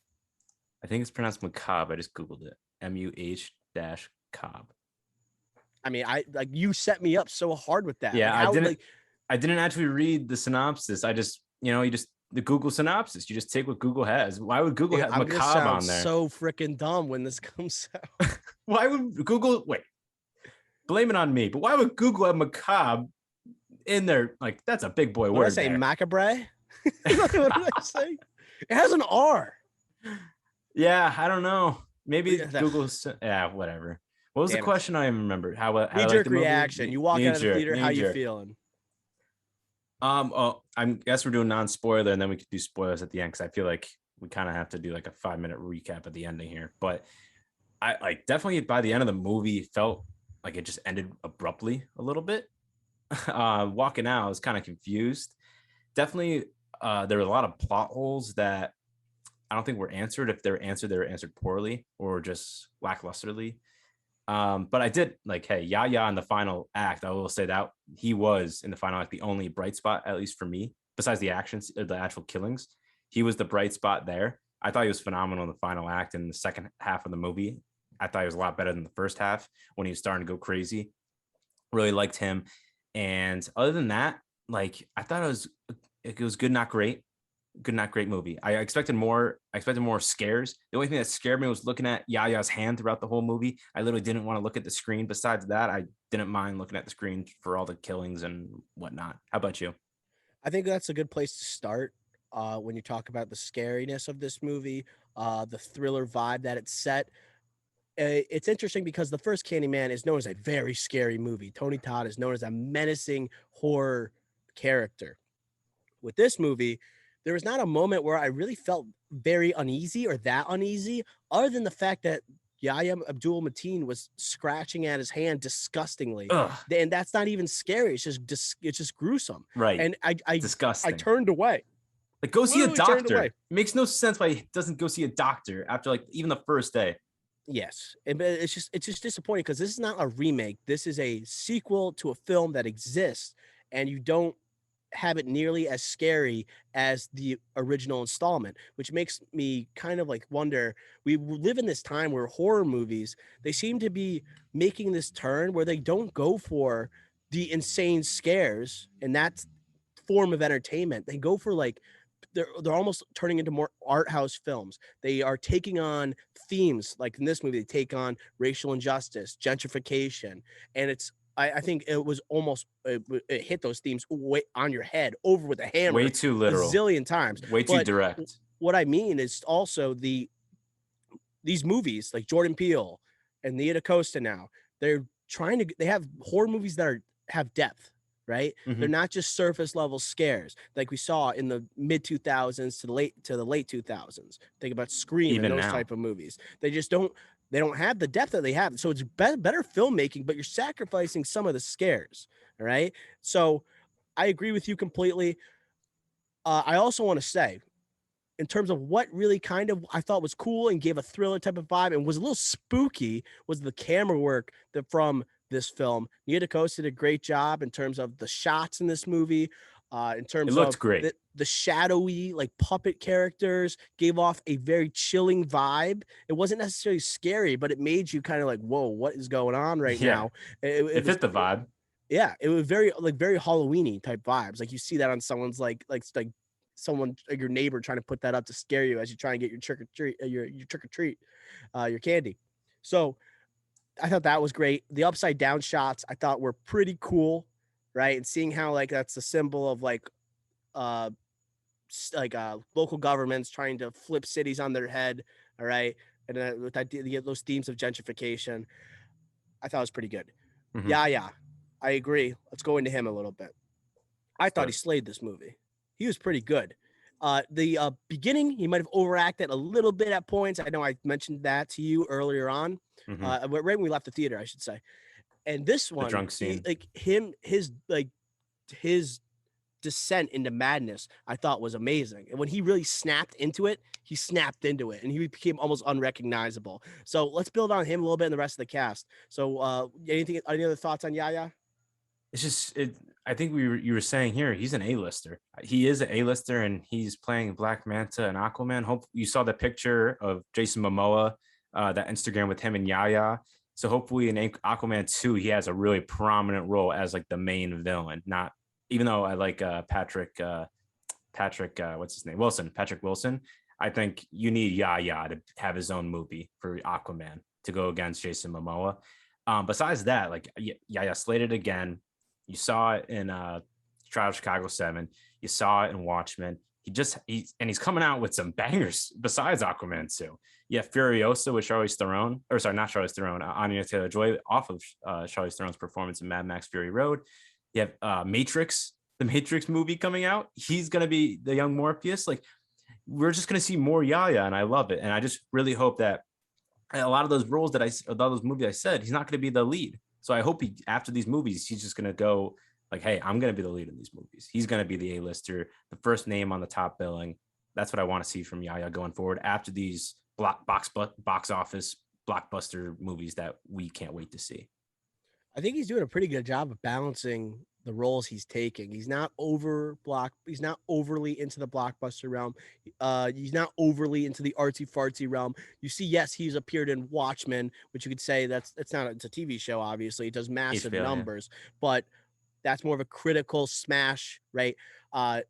I think it's pronounced macabre. I just Googled it. MUH-Cobb. I mean, you set me up so hard with that. Yeah, Like, I didn't actually read the synopsis. I just, the Google synopsis. You just take what Google has. Why would Google have I'm gonna macabre sound on there? so freaking dumb when this comes out. Why would Google blame it on me? But why would Google have macabre in there? Like, that's a big boy What word. did I say? there. Macabre? What did I say? It has an R. Yeah, I don't know. Maybe Yeah, Google's. Yeah, whatever. What was Damn the it. question? I even remember. How I like Knee-jerk the movie? reaction. You walk out of the theater. How you knee-jerk. feeling? I guess we're doing non-spoiler, and then we could do spoilers at the end because I feel like we kind of have to do like a 5-minute recap at the ending here. But I definitely by the end of the movie felt like it just ended abruptly a little bit. Walking out, I was kind of confused. Definitely, there were a lot of plot holes that I don't think were answered. If they're answered, they were answered poorly or just lacklusterly. But I did like, hey, Yahya in the final act, I will say that he was in the final act the only bright spot, at least for me, besides the actions, the actual killings. He was the bright spot there. I thought he was phenomenal in the final act. In the second half of the movie, I thought he was a lot better than the first half when he was starting to go crazy. Really liked him. And other than that, like, I thought it was good, not great. Good, not great movie. I expected more scares. The only thing that scared me was looking at Yahya's hand throughout the whole movie. I literally didn't want to look at the screen. Besides that, I didn't mind looking at the screen for all the killings and whatnot. How about you? I think that's a good place to start when you talk about the scariness of this movie, the thriller vibe that it's set. It's interesting because the first Candyman is known as a very scary movie. Tony Todd is known as a menacing horror character. With this movie, there was not a moment where I really felt very uneasy or that uneasy, other than the fact that Yahya Abdul-Mateen was scratching at his hand disgustingly. Ugh, And that's not even scary. It's just gruesome. right. And I Disgusting. turned away. Like, go see a Literally turned doctor. away. It makes no sense why he doesn't go see a doctor after like even the first day. Yes. But it's just disappointing because this is not a remake. This is a sequel to a film that exists, and you don't have it nearly as scary as the original installment, which makes me kind of like wonder. We live in this time where horror movies, they seem to be making this turn where they don't go for the insane scares and that form of entertainment. They go for like they're almost turning into more art house films. They are taking on themes like in this movie. They take on racial injustice, gentrification, and it's I think it was almost it hit those themes way on your head over with a hammer Way too a literal. zillion times. Way too But direct. what I mean is also these movies like Jordan Peele and Nia DaCosta now, they have horror movies that have depth, right? They're Mhm. not just surface level scares like we saw in the mid 2000s to the late 2000s. Think about Scream and Even those now. type of movies. They don't have the depth that they have. So it's better filmmaking, but you're sacrificing some of the scares, all right? So I agree with you completely. I also want to say in terms of what really kind of I thought was cool and gave a thriller type of vibe and was a little spooky was the camera work from this film. Nia DaCosta did a great job in terms of the shots in this movie, in It terms looked of great. the shadowy like puppet characters gave off a very chilling vibe. It wasn't necessarily scary, but it made you kind of like, whoa, what is going on right Yeah. now? It It was fit the vibe. yeah, it was very very Halloweeny type vibes. Like you see that on someone's like someone like your neighbor trying to put that up to scare you as you try and get your trick or treat your trick or treat your candy. So I thought that was great. The upside down shots I thought were pretty cool, right? And seeing how like that's a symbol of uh local governments trying to flip cities on their head, all right? And with that those themes of gentrification, I thought it was pretty good. Mhm. Yeah, I agree. Let's go into him a little bit. I thought he Good. slayed this movie. He was pretty good. The beginning, he might have overacted a little bit at points. I know I mentioned that to you earlier on, Mhm. right when we left the theater, I should say. And this The one, drunk scene. his descent into madness, I thought was amazing. And when he really snapped into it, he snapped into it, and he became almost unrecognizable. So let's build on him a little bit in the rest of the cast. So, any other thoughts on Yaya? It's just it. I think you were saying here he's an A-lister. He is an A-lister, and he's playing Black Manta and Aquaman. Hope you saw the picture of Jason Momoa, that Instagram with him and Yaya. So hopefully in Aquaman 2, he has a really prominent role as like the main villain. Not even though I like Patrick, what's his name? Patrick Wilson. I think you need Yaya to have his own movie for Aquaman to go against Jason Momoa. Besides that, like Yaya slated again. You saw it in Trial of Chicago 7. You saw it in Watchmen. He's coming out with some bangers besides Aquaman 2. You have Furiosa with Charlize Theron, or sorry, not Charlize Theron, Anya Taylor-Joy off of Charlize Theron's performance in Mad Max Fury Road. You have Matrix, the Matrix movie coming out. He's gonna be the young Morpheus. Like we're just gonna see more Yaya, and I love it. And I just really hope that a lot of those roles a lot of those movies I said, he's not gonna be the lead. So I hope after these movies, he's just gonna go like, hey, I'm gonna be the lead in these movies. He's gonna be the A-lister, the first name on the top billing. That's what I want to see from Yaya going forward after these box office blockbuster movies that we can't wait to see. I think he's doing a pretty good job of balancing the roles he's taking. He's not he's not overly into the blockbuster realm. He's not overly into the artsy fartsy realm. You see, yes, he's appeared in Watchmen, which you could say it's a TV show, obviously. It does massive HBO, yeah. numbers, but that's more of a critical smash, right? I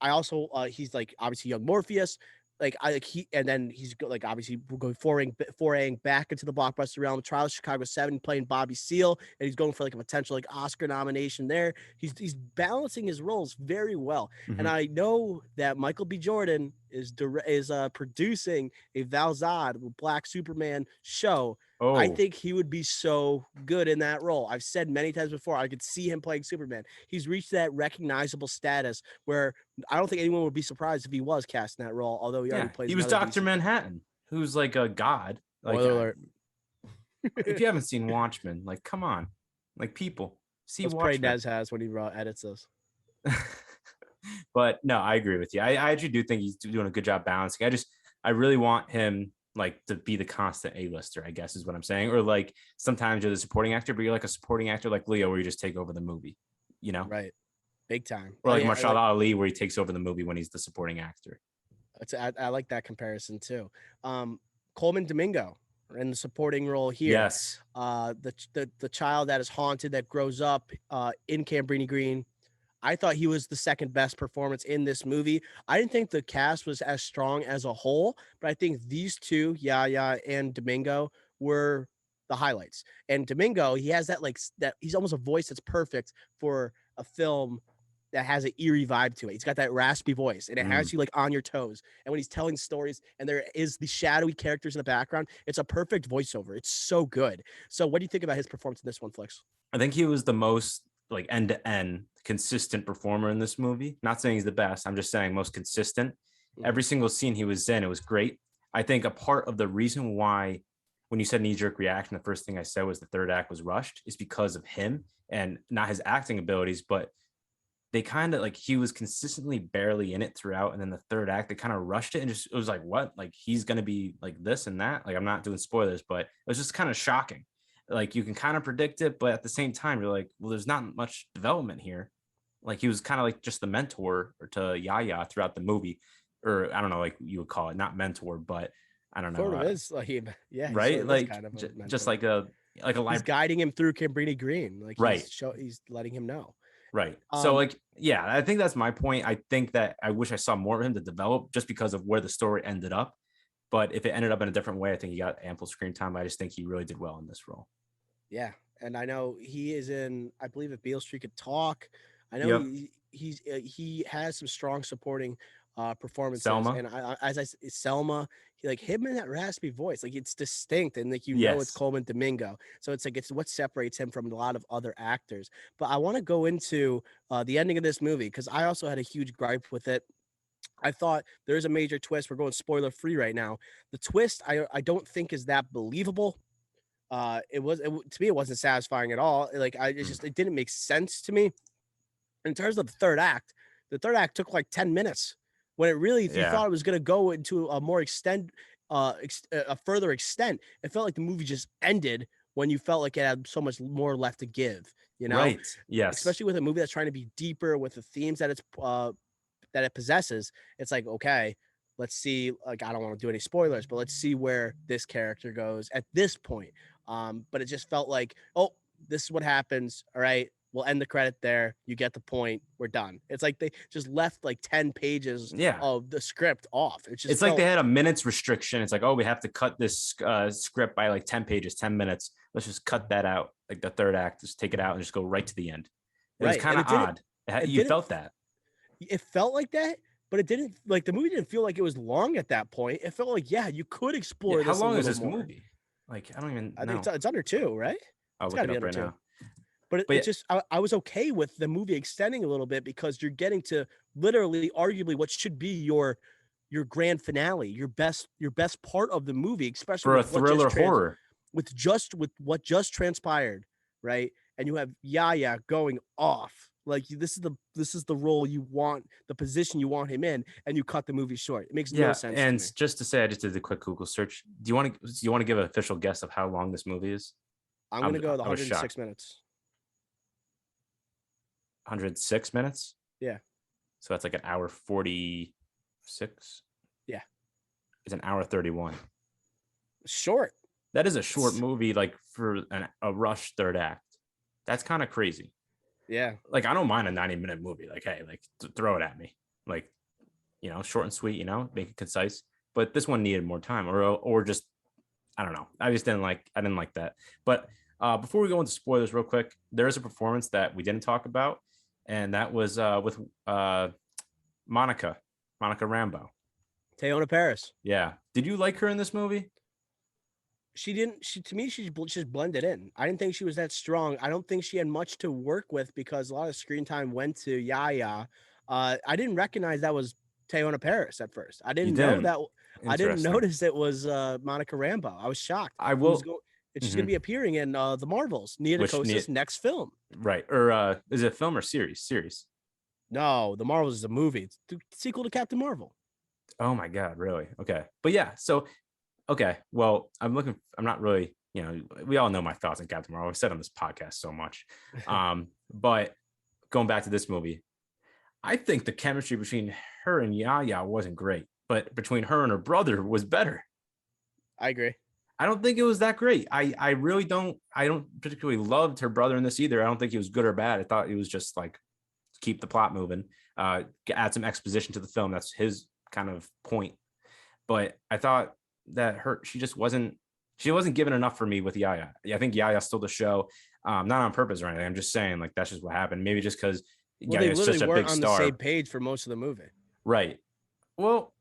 also he's like obviously young Morpheus. Like I like he and then he's like obviously going foraying back into the blockbuster realm. Trial of Chicago 7 playing Bobby Seale, and he's going for like a potential like Oscar nomination there. He's balancing his roles very well. And I know that Michael B. Jordan is producing a Val Zod Black Superman show. Oh, I think he would be so good in that role. I've said many times before, I could see him playing Superman. He's reached that recognizable status where I don't think anyone would be surprised if he was cast in that role, although he already plays. He was another Dr. DC. Manhattan, who's like a god. Like, Spoiler alert. If you haven't seen Watchmen, like, come on, like people see Let's pray Watchmen. Nez has when he edits this. But no, I agree with you. I actually do think he's doing a good job balancing. I really want him like to be the constant A-lister, I guess is what I'm saying. Or like sometimes you're the supporting actor, but you're like a supporting actor like Leo, where you just take over the movie, you know? Right. Big time. Or like yeah, Marshall Ali, where he takes over the movie when he's the supporting actor. I like that comparison too. Coleman Domingo in the supporting role here. Yes. The child that is haunted that grows up in Cabrini Green. I thought he was the second best performance in this movie. I didn't think the cast was as strong as a whole, but I think these two, Yaya and Domingo, were the highlights. And Domingo, he has that that he's almost a voice that's perfect for a film that has an eerie vibe to it. He's got that raspy voice and it has you like on your toes. And when he's telling stories and there is the shadowy characters in the background, it's a perfect voiceover. It's so good. So what do you think about his performance in this one, Flicks? I think he was the most like end to end consistent performer in this movie. Not saying he's the best. I'm just saying most consistent. Every single scene he was in, it was great. I think a part of the reason why, when you said knee jerk reaction, the first thing I said was the third act was rushed is because of him and not his acting abilities, but they kind of like he was consistently barely in it throughout. And then the third act, they kind of rushed it and just, it was like, what? Like he's going to be like this and that. Like I'm not doing spoilers, but it was just kind of shocking. Like you can kind of predict it, but at the same time, you're like, well, there's not much development here. Like he was kind of like just the mentor to Yaya throughout the movie, or I don't know, like you would call it, not mentor, but I don't know. Sort of is like, yeah, right? Like kind of just like a he's guiding him through Cabrini Green. Like right. He's letting him know. Right. So like, yeah, I think that's my point. I think that I wish I saw more of him to develop just because of where the story ended up. But if it ended up in a different way, I think he got ample screen time. I just think he really did well in this role. Yeah. And I know he is in, I believe if Beale Street Could Talk, I know he has some strong supporting performances. Selma. And Selma, like him in that raspy voice, like it's distinct and like know it's Colman Domingo. So it's like it's what separates him from a lot of other actors. But I want to go into the ending of this movie because I also had a huge gripe with it. I thought there's a major twist. We're going spoiler free right now. The twist I don't think is that believable. To me it wasn't satisfying at all. Like it didn't make sense to me. In terms of the third act took like 10 minutes. When it really, if you thought it was going to go into a more a further extent, it felt like the movie just ended when you felt like it had so much more left to give, you know? Right. Yes. Especially with a movie that's trying to be deeper with the themes that it possesses. It's like, okay, let's see, like, I don't want to do any spoilers, but let's see where this character goes at this point. But it just felt like, oh, this is what happens. All right. We'll end the credit there. You get the point. We're done. It's like they just left like 10 pages of the script off. It's like they had a minutes restriction. It's like, oh, we have to cut this script by like 10 pages, 10 minutes. Let's just cut that out. Like the third act, just take it out and just go right to the end. It was kind of odd. You felt that. It felt like that, but it didn't, like the movie didn't feel like it was long at that point. It felt like, you could explore this. How long is this movie? Like, I don't even know. I think it's under 2, right? I'll look it up right now. But it just, I was okay with the movie extending a little bit because you're getting to literally, arguably, what should be your grand finale, your best part of the movie, especially for a thriller horror, with what just transpired, right? And you have Yaya going off. Like this is the role you want, the position you want him in, and you cut the movie short. It makes no sense. And just to say, I just did a quick Google search. Do you want to give an official guess of how long this movie is? I'm going to go with 106 minutes. 106 minutes? Yeah. So that's like an hour 46? Yeah. It's an hour 31. Short. That is a short movie, like for a rush third act. That's kind of crazy. Yeah. Like I don't mind a 90-minute movie. Like, hey, like throw it at me. Like, short and sweet, make it concise. But this one needed more time or just, I don't know. I didn't like that. But before we go into spoilers real quick, there is a performance that we didn't talk about. And that was with Monica Rambeau. Teyonah Parris. Yeah. Did you like her in this movie? To me, she just blended in. I didn't think she was that strong. I don't think she had much to work with because a lot of screen time went to Yaya. I didn't recognize that was Teyonah Parris at first. I didn't know that. I didn't notice it was Monica Rambeau. I was shocked. She's going to be appearing in The Marvels, Nia DaCosta's next film. Right. Or is it a film or series? No, The Marvels is a movie. It's the sequel to Captain Marvel. Oh my God, really? Okay. But yeah, so, okay. Well, I'm not really, we all know my thoughts on Captain Marvel. I've said on this podcast so much. But going back to this movie, I think the chemistry between her and Yaya wasn't great, but between her and her brother was better. I agree. I don't think it was that great. I really don't. I don't particularly loved her brother in this either. I don't think he was good or bad. I thought he was just like keep the plot moving, add some exposition to the film. That's his kind of point. But I thought that she She wasn't given enough for me with Yaya. I think Yaya stole the show, not on purpose or anything. I'm just saying, like, that's just what happened. Maybe just because Well, they Yaya's literally such a weren't big on the same star. page for most of the movie. Right. Well,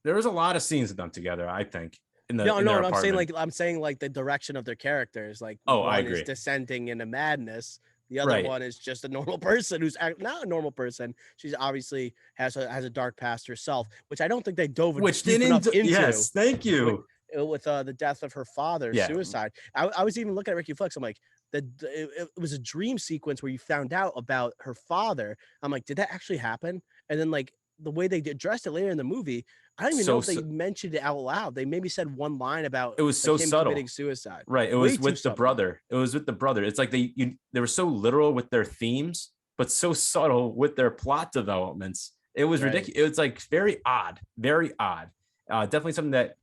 there was a lot of scenes of them together, I think, in No, their no, apartment. I'm saying like the direction of their characters. Like Oh, I one is agree. descending into madness. The other Right. one is just a normal person who's not a normal person. She's obviously has a dark past herself, which I don't think they dove Which deep didn't. enough into. Yes. Thank you. With the death of her father, Yeah. suicide. I was even looking at Ricky Flex. I'm like, it was a dream sequence where you found out about her father. I'm like, did that actually happen? And then like the way they addressed it later in the movie, I don't even know if they mentioned it out loud. They maybe said one line about it was so him subtle. committing suicide. Right. It Way was too with the subtle. brother. It was with the brother. It's like they were so literal with their themes, but so subtle with their plot developments. It was Right. ridiculous. It was like very odd. Very odd. Definitely something that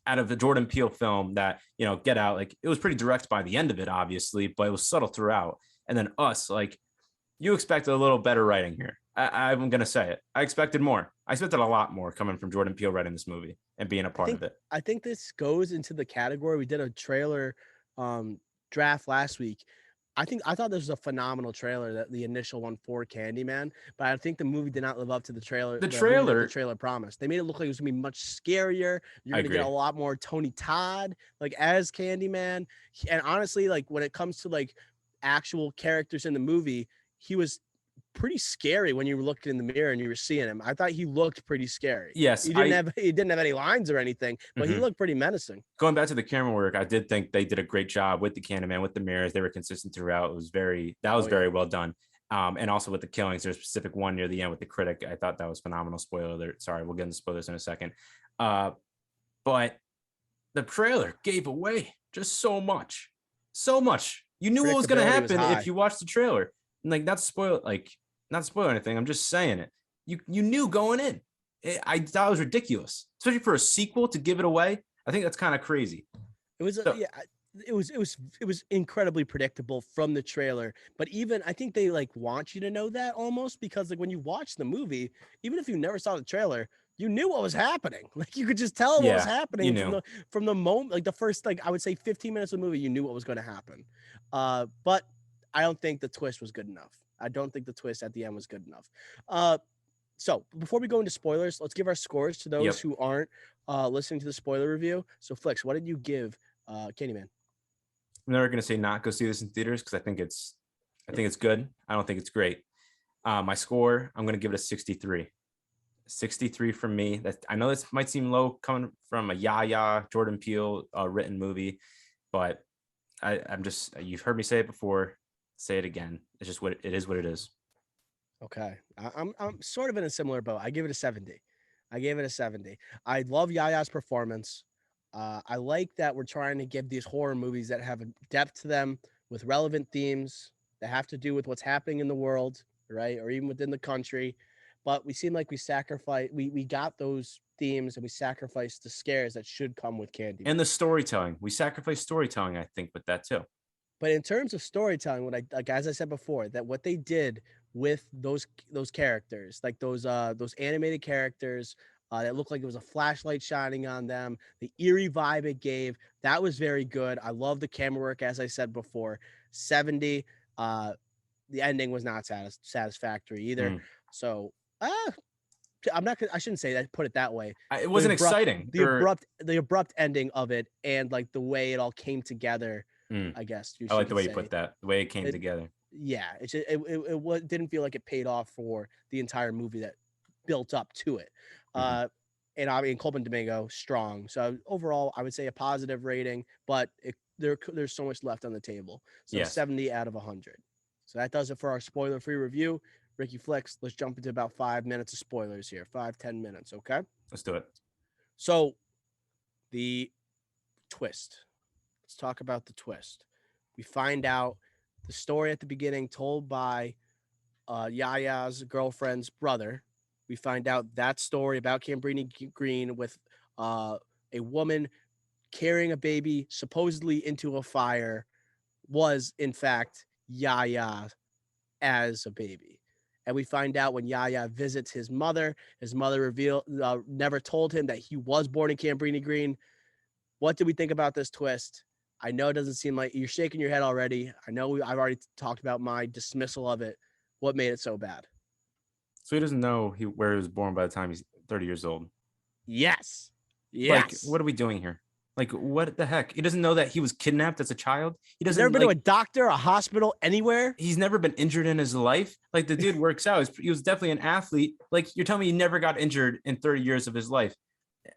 out of the Jordan Peele film that, you know, Get Out, like it was pretty direct by the end of it, obviously, but it was subtle throughout. And then Us, like you expected a little better writing here. I'm going to say it. I expected more. I expected a lot more coming from Jordan Peele writing this movie and being a part of it. I think this goes into the category. We did a trailer draft last week. I thought this was a phenomenal trailer, that the initial one for Candyman, but I think the movie did not live up to the trailer. The trailer promised. They made it look like it was gonna be much scarier. You're gonna get a lot more Tony Todd like as Candyman. And honestly, like when it comes to like actual characters in the movie, he was pretty scary when you were looking in the mirror and you were seeing him. I thought he looked pretty scary. Yes, he didn't have any lines or anything, but he looked pretty menacing. Going back to the camera work, I did think they did a great job with the Candyman, with the mirrors. They were consistent throughout. It was very well done. And also with the killings, there's a specific one near the end with the critic. I thought that was phenomenal. Spoiler alert. Sorry, we'll get into spoilers in a second. But the trailer gave away just so much. You knew what was going to happen if you watched the trailer. And like, not to spoil anything. I'm just saying it. You knew going in. I thought it was ridiculous, especially for a sequel to give it away. I think that's kind of crazy. It was incredibly predictable from the trailer, but even I think they like want you to know that almost, because like when you watch the movie, even if you never saw the trailer, you knew what was happening. Like you could just tell what was happening from the moment, like the first, like I would say 15 minutes of the movie, you knew what was going to happen. But I don't think the twist was good enough. I don't think the twist at the end was good enough. So before we go into spoilers, let's give our scores to those who aren't listening to the spoiler review. So Flex, what did you give Candyman? I'm never gonna say not go see this in theaters because I think it's good. I don't think it's great. My score, I'm gonna give it a 63. 63 from me. I know this might seem low coming from a Yaya Jordan Peele written movie, but I'm just, you've heard me say it before, say it again. It's just what it is. Okay. I'm sort of in a similar boat. I give it a 70. I love Yaya's performance. I like that we're trying to give these horror movies that have a depth to them with relevant themes that have to do with what's happening in the world, right? Or even within the country. But we seem like we got those themes and we sacrificed the scares that should come with Candy. And the storytelling. We sacrificed storytelling, I think, with that too. But in terms of storytelling, as I said before, that what they did with those characters, like those animated characters that looked like it was a flashlight shining on them, the eerie vibe it gave, that was very good. I love the camera work, as I said before. 70. The ending was not satisfactory either. So I shouldn't say that, put it that way. It wasn't exciting. The abrupt ending of it, and like the way it all came together. I guess I like the way you put that. The way it came together. Yeah, it didn't feel like it paid off for the entire movie that built up to it. And I mean, Colman Domingo, strong. So overall, I would say a positive rating, but there's so much left on the table. So 70 out of 100. So that does it for our spoiler-free review. Ricky Flex, let's jump into about 5 minutes of spoilers here. 5-10 minutes, okay? Let's do it. So the twist. Let's talk about the twist. We find out the story at the beginning told by Yaya's girlfriend's brother. We find out that story about Cabrini Green with a woman carrying a baby supposedly into a fire was, in fact, Yaya as a baby. And we find out when Yaya visits his mother revealed never told him that he was born in Cabrini Green. What did we think about this twist? I know it doesn't seem like you're shaking your head already. I know I've already talked about my dismissal of it. What made it so bad? So he doesn't know where he was born by the time he's 30 years old. Yes. Like, Yes. what are we doing here? Like, what the heck? He doesn't know that he was kidnapped as a child. He He's doesn't never been like, to a doctor, a hospital, anywhere. he's never been injured in his life. Like the dude works out. He was definitely an athlete. Like you're telling me he never got injured in 30 years of his life,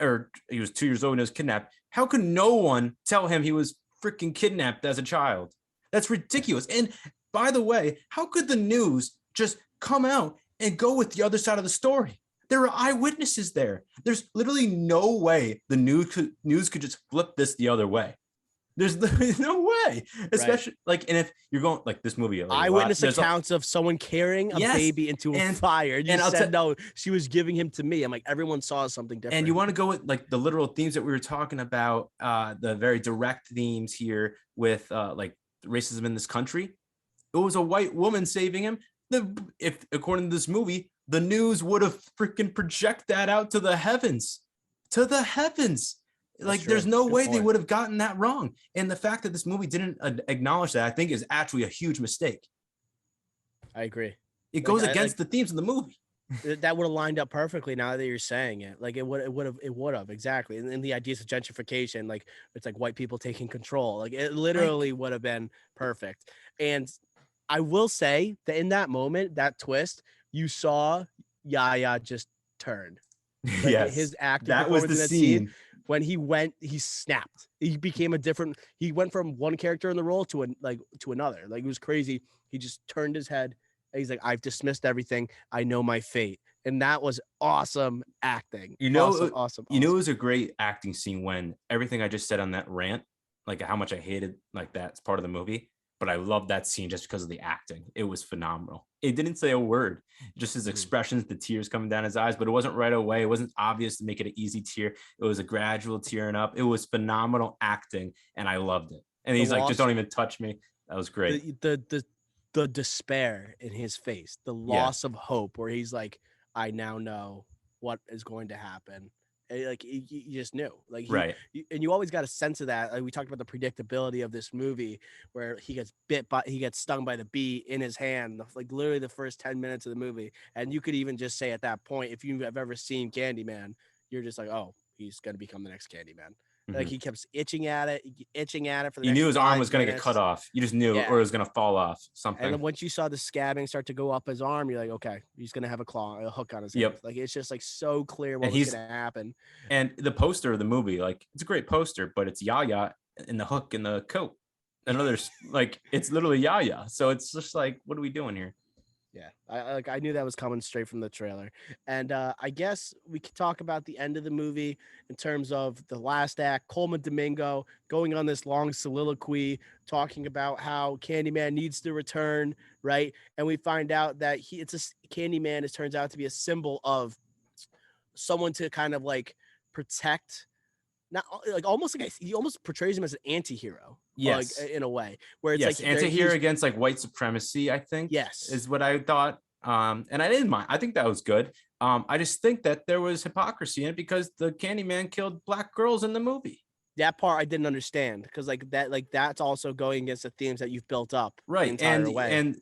or he was 2 years old and he was kidnapped. How could no one tell him he was freaking kidnapped as a child? That's ridiculous. And by the way, how could the news just come out and go with the other side of the story? There are eyewitnesses there. There's literally no way the news could just flip this the other way. There's literally no way, especially like, and if you're going like this movie, like, Eyewitness accounts of someone carrying a baby into a fire. You said no, she was giving him to me. I'm like, everyone saw something different. And you want to go with like the literal themes that we were talking about, the very direct themes here with like racism in this country. It was a white woman saving him. If according to this movie, the news would have freaking project that out to the heavens, Like there's no way they would have gotten that wrong. And the fact that this movie didn't acknowledge that, I think, is actually a huge mistake. I agree. It goes against the themes of the movie. That would have lined up perfectly now that you're saying it. Like it would have exactly. And the ideas of gentrification, like it's like white people taking control. Like it literally would have been perfect. And I will say that in that moment, that twist, you saw Yahya just turn. Like yes, his acting. That was the scene. When he snapped. He became he went from one character in the role to another. Like it was crazy. He just turned his head. And he's like, I've dismissed everything. I know my fate. And that was awesome acting. Awesome. You know, it was a great acting scene when everything I just said on that rant, like how much I hated like that's part of the movie. But I love that scene just because of the acting. It was phenomenal. It didn't say a word, just his expressions, the tears coming down his eyes, but it wasn't right away. It wasn't obvious to make it an easy tear. It was a gradual tearing up. It was phenomenal acting, and I loved it. And he's like, just don't even touch me. That was great. The despair in his face, the loss of hope, where he's like, I now know what is going to happen. Like you just knew, like right. And you always got a sense of that. Like we talked about the predictability of this movie, where he gets stung by the bee in his hand, like literally the first 10 minutes of the movie. And you could even just say at that point, if you have ever seen Candyman, you're just like, oh, he's gonna become the next Candyman. Mm-hmm. Like he kept itching at it for the you knew his arm was going to get cut off. You just knew, or it was going to fall off something. And then once you saw the scabbing start to go up his arm, you're like, okay, he's going to have a hook on his head. Like it's just like so clear what was going to happen. And the poster of the movie, like it's a great poster, but it's Yahya in the hook in the coat. Another like it's literally Yahya. So it's just like, what are we doing here? Yeah, I knew that was coming straight from the trailer. And I guess we could talk about the end of the movie in terms of the last act. Coleman Domingo going on this long soliloquy, talking about how Candyman needs to return, right? And we find out that Candyman turns out to be a symbol of someone to kind of like protect. Not like almost like he almost portrays him as an anti-hero. Yes, like, in a way where it's like anti-hero against like white supremacy, I think. Yes, is what I thought. And I didn't mind. I think that was good. I just think that there was hypocrisy in it because the Candyman killed black girls in the movie. That part I didn't understand because that's also going against the themes that you've built up. Right, and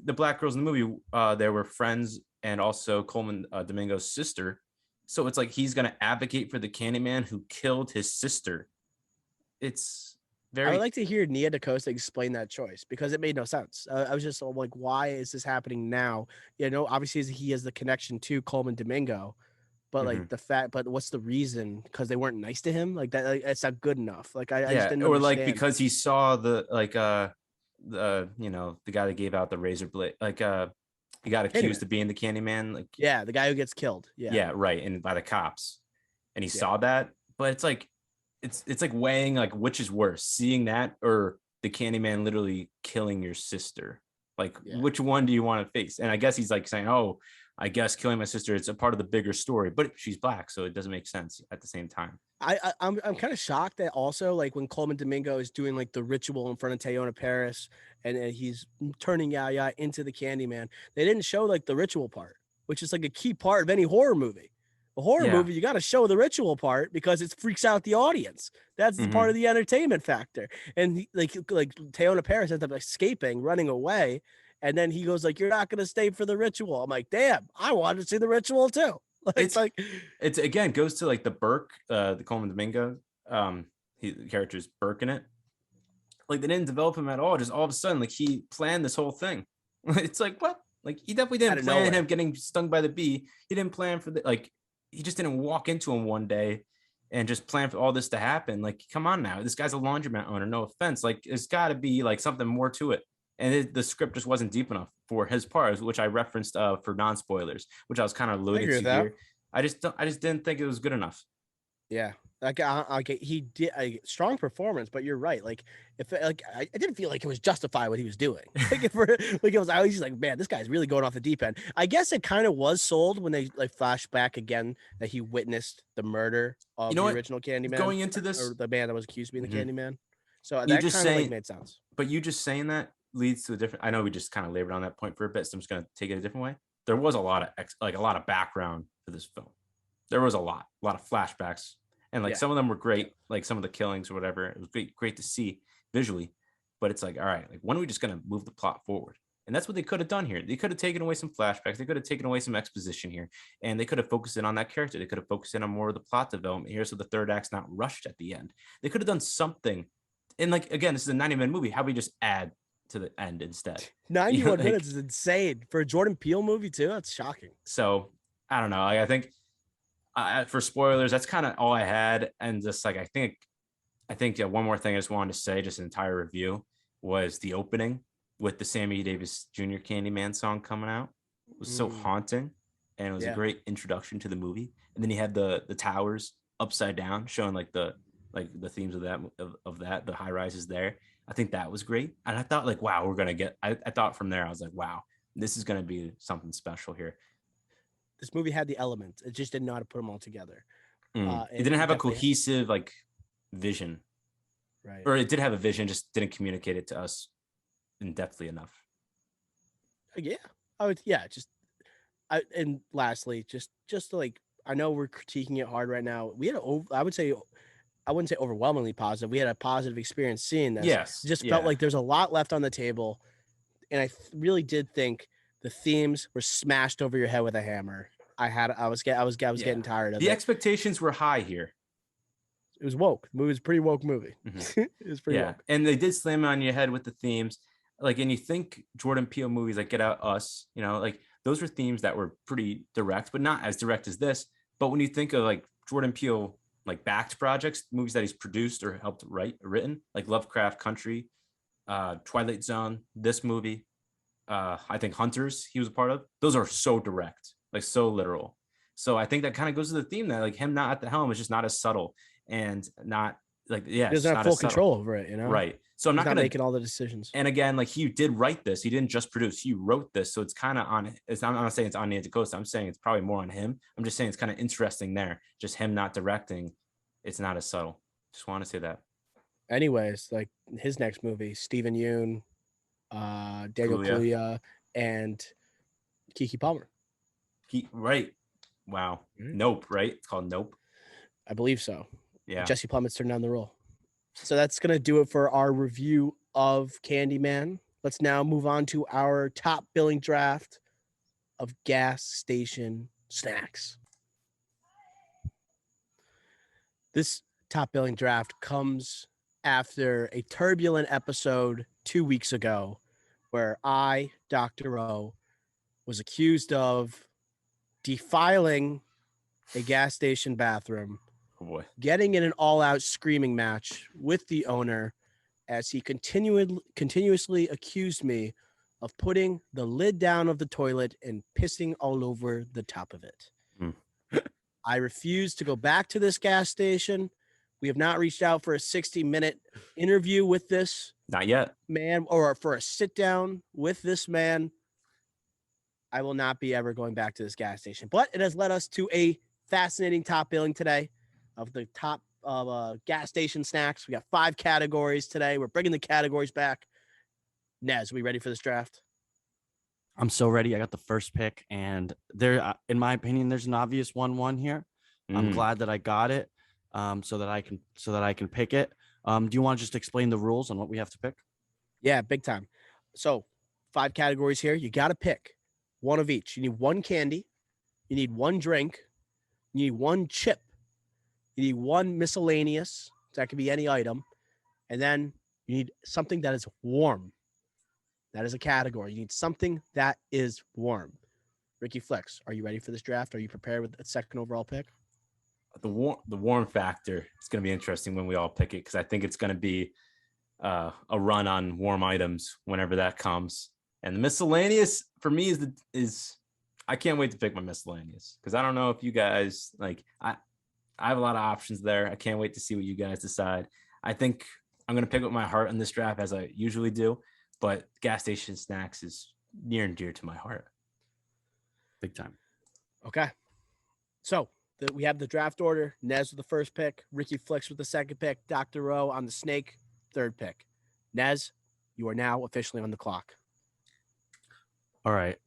the black girls in the movie, they were friends and also Coleman Domingo's sister. So it's like he's going to advocate for the Candyman who killed his sister. It's very. I would like to hear Nia DaCosta explain that choice because it made no sense. I was just like, why is this happening now? You know, obviously he has the connection to Coleman Domingo, but like but what's the reason? Because they weren't nice to him. Like that, it's not good enough. Like I just didn't. Or understand. Like because he saw the guy that gave out the razor blade, he got accused of being the Candyman, the guy who gets killed. Yeah, right, and by the cops, and he saw that. But it's like, it's like weighing like which is worse, seeing that or the Candyman literally killing your sister. Like, which one do you want to face? And I guess he's like saying, oh, I guess killing my sister, it's a part of the bigger story, but she's black, so it doesn't make sense at the same time. I'm kind of shocked that also like when Coleman Domingo is doing like the ritual in front of Teyonah Parris and he's turning Yahya into the Candyman, they didn't show like the ritual part, which is like a key part of any horror movie. A horror Yeah. movie, you got to show the ritual part because it freaks out the audience. That's Mhm. part of the entertainment factor. And like Teona Paris ends up escaping, running away, and then he goes like, "You're not gonna stay for the ritual." I'm like, "Damn, I wanted to see the ritual too." It's like, It's again goes to like the Burke, the Coleman Domingo, the character's Burke in it. Like they didn't develop him at all. Just all of a sudden, like he planned this whole thing. It's like what? Like he definitely Out didn't of plan nowhere. him getting stung by the bee. He didn't plan for the like. He just didn't walk into him one day and just plan for all this to happen. Like, come on now, this guy's a laundromat owner. No offense. Like, there's got to be like something more to it. And the script just wasn't deep enough for his part, which I referenced for non spoilers, which I was kind of alluding agree to with that. here. I just didn't think it was good enough. yeah, like he did a strong performance, but you're right. Like if like I didn't feel like it was justified what he was doing. Like if we're like it was, I was just like, man, this guy's really going off the deep end. I guess it kind of was sold when they like flash back again that he witnessed the murder of You know the what? original Candyman, Going into this, or the man that was accused of being the Mhm. Candyman. So you that just kind of like saying, made sense. but you just saying that leads to a different. I know we just kind of labored on that point for a bit, so I'm just gonna take it a different way. There was a lot of like a lot of background to this film. There was a lot of flashbacks, and like Yeah. some of them were great, like some of the killings or whatever. It was great to see visually, but it's like, all right, like when are we just gonna move the plot forward? And that's what they could have done here. They could have taken away some flashbacks. They could have taken away some exposition here, and they could have focused in on that character. They could have focused in on more of the plot development here, so the third act's not rushed at the end. They could have done something. And like again, this is a 90-minute movie. How about we just add to the end instead? 91 like- minutes is insane for a Jordan Peele movie too. That's shocking. So I don't know. Like, I think for spoilers, that's kind of all I had. And just like I think one more thing I just wanted to say, just an entire review, was the opening with the Sammy Davis Jr. Candyman song coming out. It was so haunting, and it was Yeah. a great introduction to the movie. And then you had the towers upside down, showing like the themes of that the high rises there. I think that was great, and I thought like, wow, we're gonna get. I thought from there, I was like, wow, this is gonna be something special here. This movie had the elements. It just didn't know how to put them all together. It didn't have a definitely- cohesive like vision, Right. or it did have a vision, just didn't communicate it to us in depthly enough. Yeah. I would. Yeah. And lastly, just like I know we're critiquing it hard right now. We had I would say, I wouldn't say overwhelmingly positive. We had a positive experience seeing this. Yes, It just felt yeah. like there's a lot left on the table, and I really did think the themes were smashed over your head with a hammer. I was getting tired of The it. expectations were high here. It was woke. The movie was a pretty woke movie. Mhm. It was pretty Yeah, woke. and they did slam it on your head with the themes. Like, and you think Jordan Peele movies like Get Out, Us, like those were themes that were pretty direct, but not as direct as this. But when you think of like Jordan Peele, like backed projects, movies that he's produced or helped written, like Lovecraft Country, Twilight Zone, this movie, I think Hunters, he was a part of. Those are so direct, like so literal. So I think that kind of goes to the theme that like him not at the helm is just not as subtle and not like, yeah, He it's doesn't not have full as subtle. control over it, Right. So I'm He's not not gonna making all the decisions. and again, like he did write this. He didn't just produce. He wrote this. So it's kind of on. I'm not saying it's on Nancy Costa. I'm saying it's probably more on him. I'm just saying it's kind of interesting there. Just him not directing. It's not as subtle. Just want to say that. Anyways, like his next movie, Stephen Yeun, Daniel Kaluuya. Kaluuya, and Keke Palmer. Right. Wow. Mhm. Nope. Right. It's called Nope. I believe so. Yeah. Jesse Plemons turned down the role. So that's going to do it for our review of Candyman. Let's now move on to our top billing draft of gas station snacks. This top billing draft comes after a turbulent episode 2 weeks ago where I, Dr. O, was accused of defiling a gas station bathroom, Oh boy. getting in an all-out screaming match with the owner as he continuously accused me of putting the lid down of the toilet and pissing all over the top of it. Hmm. I refuse to go back to this gas station. We have not reached out for a 60-minute interview with this Not yet. man or for a sit down with this man. I will not be ever going back to this gas station, but it has led us to a fascinating top billing today of the top of gas station snacks. We got 5 categories today. We're bringing the categories back. Nez, are we ready for this draft? I'm so ready. I got the first pick, and in my opinion, there's an obvious 1-1 here. I'm Mm. glad that I got it, so that I can pick it. Do you want to just explain the rules on what we have to pick? Yeah, big time. So 5 categories here. You got to pick one of each. You need one candy. You need one drink. You need one chip. You need one miscellaneous. That could be any item. And then you need something that is warm. That is a category. You need something that is warm. Ricky Flex, are you ready for this draft? Are you prepared with a second overall pick? The warm factor is going to be interesting when we all pick it, because I think it's going to be a run on warm items whenever that comes. And the miscellaneous for me is I can't wait to pick my miscellaneous, because I don't know if you guys like I have a lot of options there. I can't wait to see what you guys decide. I think I'm going to pick with my heart in this draft, as I usually do, but gas station snacks is near and dear to my heart. Big time. Okay. So we have the draft order. Nez with the first pick, Ricky Flex with the second pick, Dr. O on the snake, third pick. Nez, you are now officially on the clock. All right.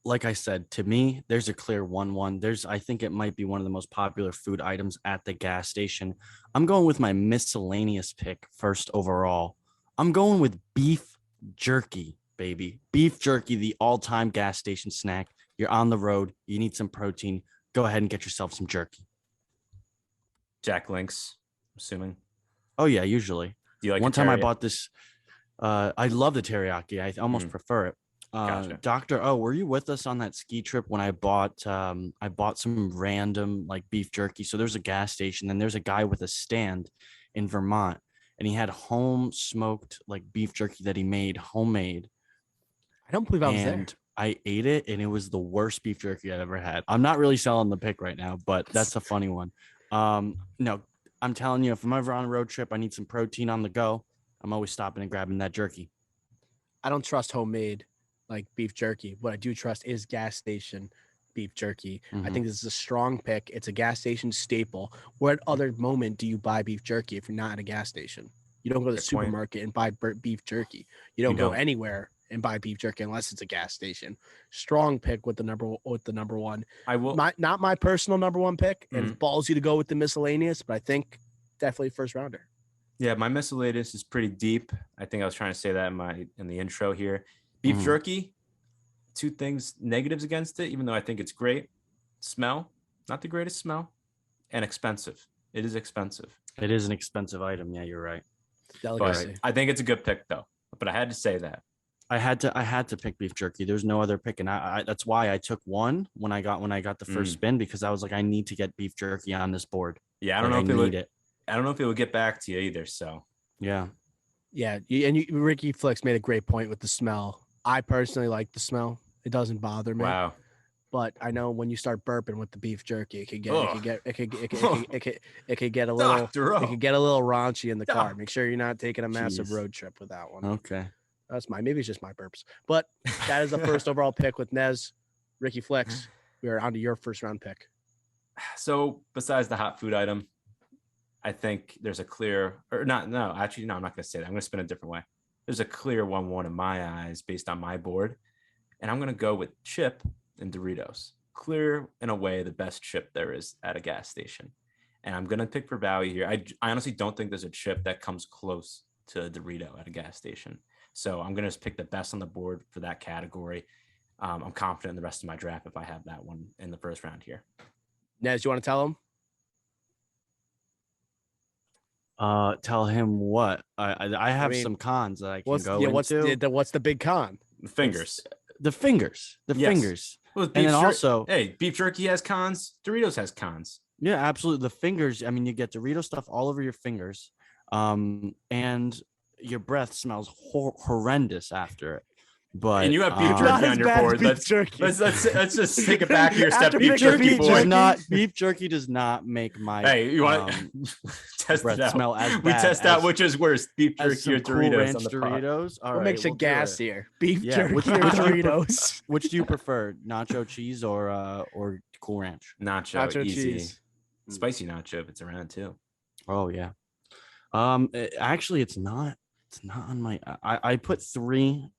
Like I said, to me, there's a clear 1-1. I think it might be one of the most popular food items at the gas station. I'm going with my miscellaneous pick first overall. I'm going with beef jerky, baby. Beef jerky, the all-time gas station snack. You're on the road. You need some protein. Go ahead and get yourself some jerky. Jack Links, I'm assuming. Oh, yeah, usually. Do you like one time I bought this. I love the teriyaki. I almost prefer it. Gotcha. Dr. O, were you with us on that ski trip when I bought some random like beef jerky? So there's a gas station, and there's a guy with a stand in Vermont, and he had home smoked like beef jerky that he made homemade. I don't believe I was there. And I ate it, and it was the worst beef jerky I've ever had. I'm not really selling the pick right now, but that's a funny one. No, I'm telling you, if I'm ever on a road trip, I need some protein on the go, I'm always stopping and grabbing that jerky. I don't trust homemade like beef jerky. What I do trust is gas station beef jerky. I think this is a strong pick. It's a gas station staple. What other moment do you buy beef jerky if you're not at a gas station? You don't go to the supermarket and buy beef jerky. You don't go anywhere and buy beef jerky unless it's a gas station. Strong pick with the number one. I will not my personal number one pick, and it's ballsy to go with the miscellaneous, but I think definitely first rounder. Yeah, my miscellaneous is pretty deep. I think I was trying to say that in the intro here. Beef jerky, 2 things negatives against it, even though I think it's great. Smell, not the greatest smell, and expensive. It is expensive. It is an expensive item. Yeah, you're right. Delicacy. But I think it's a good pick though. But I had to say that. I had to pick beef jerky. There's no other pick, and I that's why I took one when I got the first spin, because I was like, I need to get beef jerky on this board. Yeah, I don't know if it would get back to you either. So yeah. Ricky Flex made a great point with the smell. I personally like the smell. It doesn't bother me. Wow. But I know when you start burping with the beef jerky, it could get a little raunchy in the car. Make sure you're not taking a massive road trip with that one. Okay. Maybe it's just my burps. But that is the first overall pick with Nez. Ricky Flex, we are on to your first round pick. So besides the hot food item, I think there's a clear I'm not going to say that. I'm going to spin a different way. There's a clear 1-1 in my eyes based on my board. And I'm going to go with chip and Doritos. Clear in a way the best chip there is at a gas station. And I'm going to pick for value here. I honestly don't think there's a chip that comes close to a Dorito at a gas station. So I'm going to pick the best on the board for that category. I'm confident in the rest of my draft if I have that one in the first round here. Nez, you want to tell him? Tell him what? I have some cons that I can go into. What's the big con? The fingers. The fingers. Well, and then also, beef jerky has cons. Doritos has cons. Yeah, absolutely. The fingers. I mean, you get Dorito stuff all over your fingers, and your breath smells horrendous after it. But and you have beef jerky on your board. Let's just take it back here. Step beef jerky beef jerky does not make my you want test breath it out. Smell as bad. We test out which is worse, beef jerky or Doritos. Cool Ranch on the Doritos. All what makes it gas here? Beef jerky or Doritos? Which do you prefer, nacho cheese or Cool Ranch? Nacho easy. Cheese. Spicy nacho if it's around too. Oh yeah. Actually, it's not It's not on my. I put three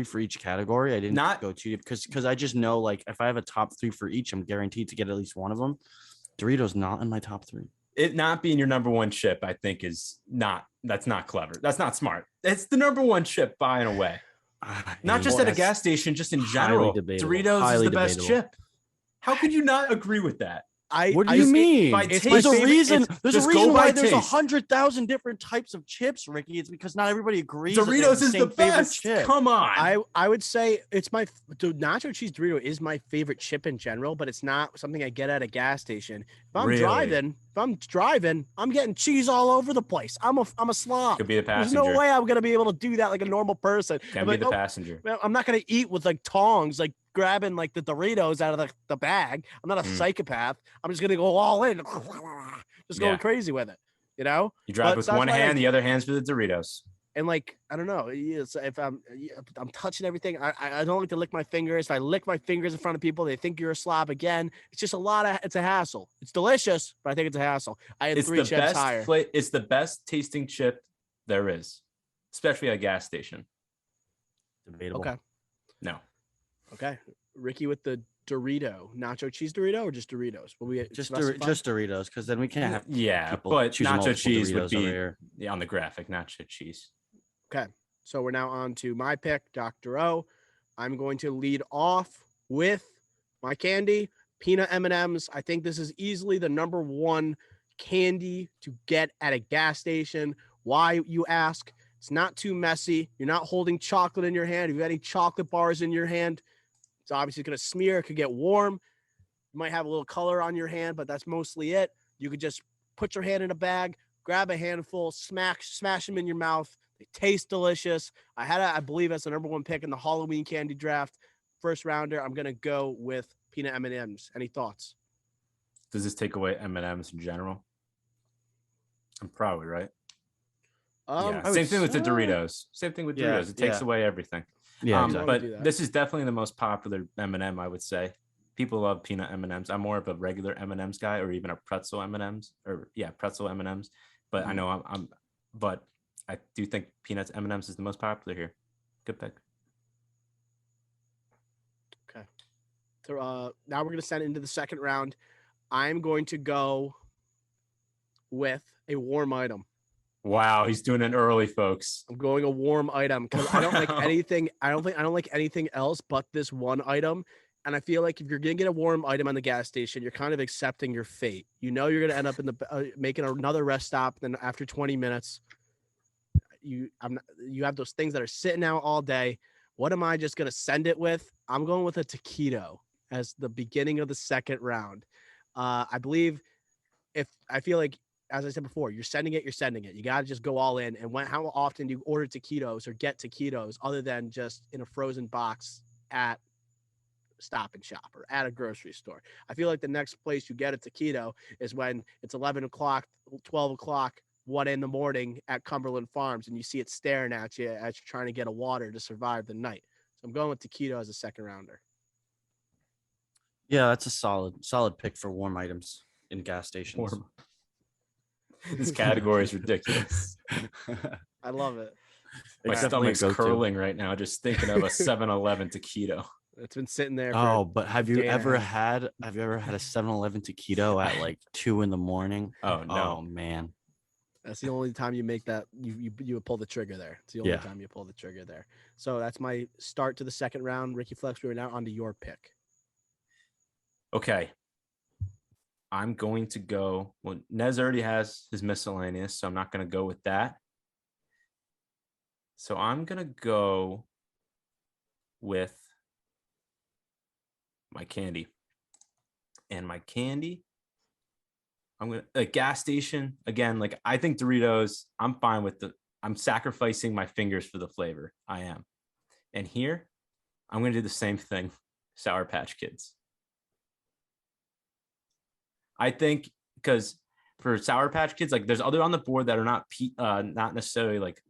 for each category. I didn't Not- go too deep because I just know like if I have a top three for each, I'm guaranteed to get at least one of them. Doritos not in my top three. It not being your number one chip, I think, that's not clever. That's not smart. It's the number one chip by and away. Not just at a gas station, just in general. debatable. Doritos Highly is the best debatable. chip. How could you not agree with that? What do you mean? by There's taste, a favorite- reason. it's- There's a just go reason by why there's taste. 100,000 different types of chips, Ricky. It's because not everybody agrees. that they have Doritos is the same favorite best. chip. Come on. I would say it's my nacho cheese Dorito is my favorite chip in general, but it's not something I get at a gas station. If I'm Really? driving, I'm getting cheese all over the place. I'm a slob. Could be the There's passenger. no way I'm gonna be able to do that like a normal person. Can I'm be like, the "Oh, passenger. well, I'm not gonna eat with like tongs, like grabbing like the Doritos out of the bag. I'm not a psychopath. I'm just gonna go all in, just going Yeah. crazy with it. You know? You drive But with that's one why I- hand, the other hand's for the Doritos. And like I don't know, if I'm touching everything, I don't like to lick my fingers. If I lick my fingers in front of people, they think you're a slob again. It's just it's a hassle. It's delicious, but I think it's a hassle. I had It's three the chips best. higher. It's the best tasting chip there is, especially at a gas station. Debatable. Okay, No, okay. Ricky with the Dorito, nacho cheese Dorito, or just Doritos? Will we Just specify? Doritos, because then we can't have yeah, people but choosing nacho multiple cheese would Doritos be over here. on the graphic. Nacho cheese. Okay, so we're now on to my pick, Dr. O. I'm going to lead off with my candy, peanut M&Ms. I think this is easily the number one candy to get at a gas station. Why, you ask? It's not too messy. You're not holding chocolate in your hand. If you have any chocolate bars in your hand, it's obviously going to smear. It could get warm. You might have a little color on your hand, but that's mostly it. You could just put your hand in a bag, grab a handful, smash them in your mouth. They taste delicious. I believe, as the number one pick in the Halloween candy draft, first rounder. I'm gonna go with peanut M&Ms. Any thoughts? Does this take away M&Ms in general? I'm probably right. Yeah. I Same would thing with the say- Doritos. Same thing with Yeah, Doritos. It takes yeah. away everything. Yeah, exactly. But do that. this is definitely the most popular M&M, I would say. People love peanut M&Ms. I'm more of a regular M&Ms guy, or even a pretzel M&Ms, pretzel M&Ms. But I know but I do think peanuts M&Ms is the most popular here. Good pick. Okay. So now we're gonna send it into the second round. I'm going to go with a warm item. Wow, he's doing it early, folks. I'm going a warm item because I don't like Wow. anything. I don't like anything else but this one item. And I feel like if you're gonna get a warm item on the gas station, you're kind of accepting your fate. You know you're gonna end up in the making another rest stop. Then after 20 minutes, you have those things that are sitting out all day. What am I just gonna send it with? I'm going with a taquito as the beginning of the second round. I believe I feel like, as I said before, you're sending it. You got to just go all in. And how often do you order taquitos or get taquitos other than just in a frozen box at Stop and Shop or at a grocery store? I feel like the next place you get a taquito is when it's 11 o'clock, 12 o'clock, 1 in the morning at Cumberland Farms, and you see it staring at you as you're trying to get a water to survive the night. So I'm going with taquito as a second rounder. Yeah, that's a solid pick for warm items in gas stations. Warm. This category is ridiculous. I love it. My It's definitely a stomach's go-to. curling right now just thinking of a 7-Eleven taquito. It's been sitting there. For Oh, but have you day and a ever half. had a 7-Eleven taquito at like 2 in the morning? Oh no. Oh man. That's the only time you make that you would pull the trigger there. It's the only Yeah. time you pull the trigger there. So that's my start to the second round. Ricky Flex, we are now on to your pick. Okay. I'm going to go. Well, Nez already has his miscellaneous, so I'm not going to go with that. So I'm going to go with my candy. And my candy, I'm going to a gas station. Again, like I think Doritos, I'm fine with I'm sacrificing my fingers for the flavor. I am. And here, I'm going to do the same thing. Sour Patch Kids. I think because for Sour Patch Kids, like there's other on the board that are not necessarily like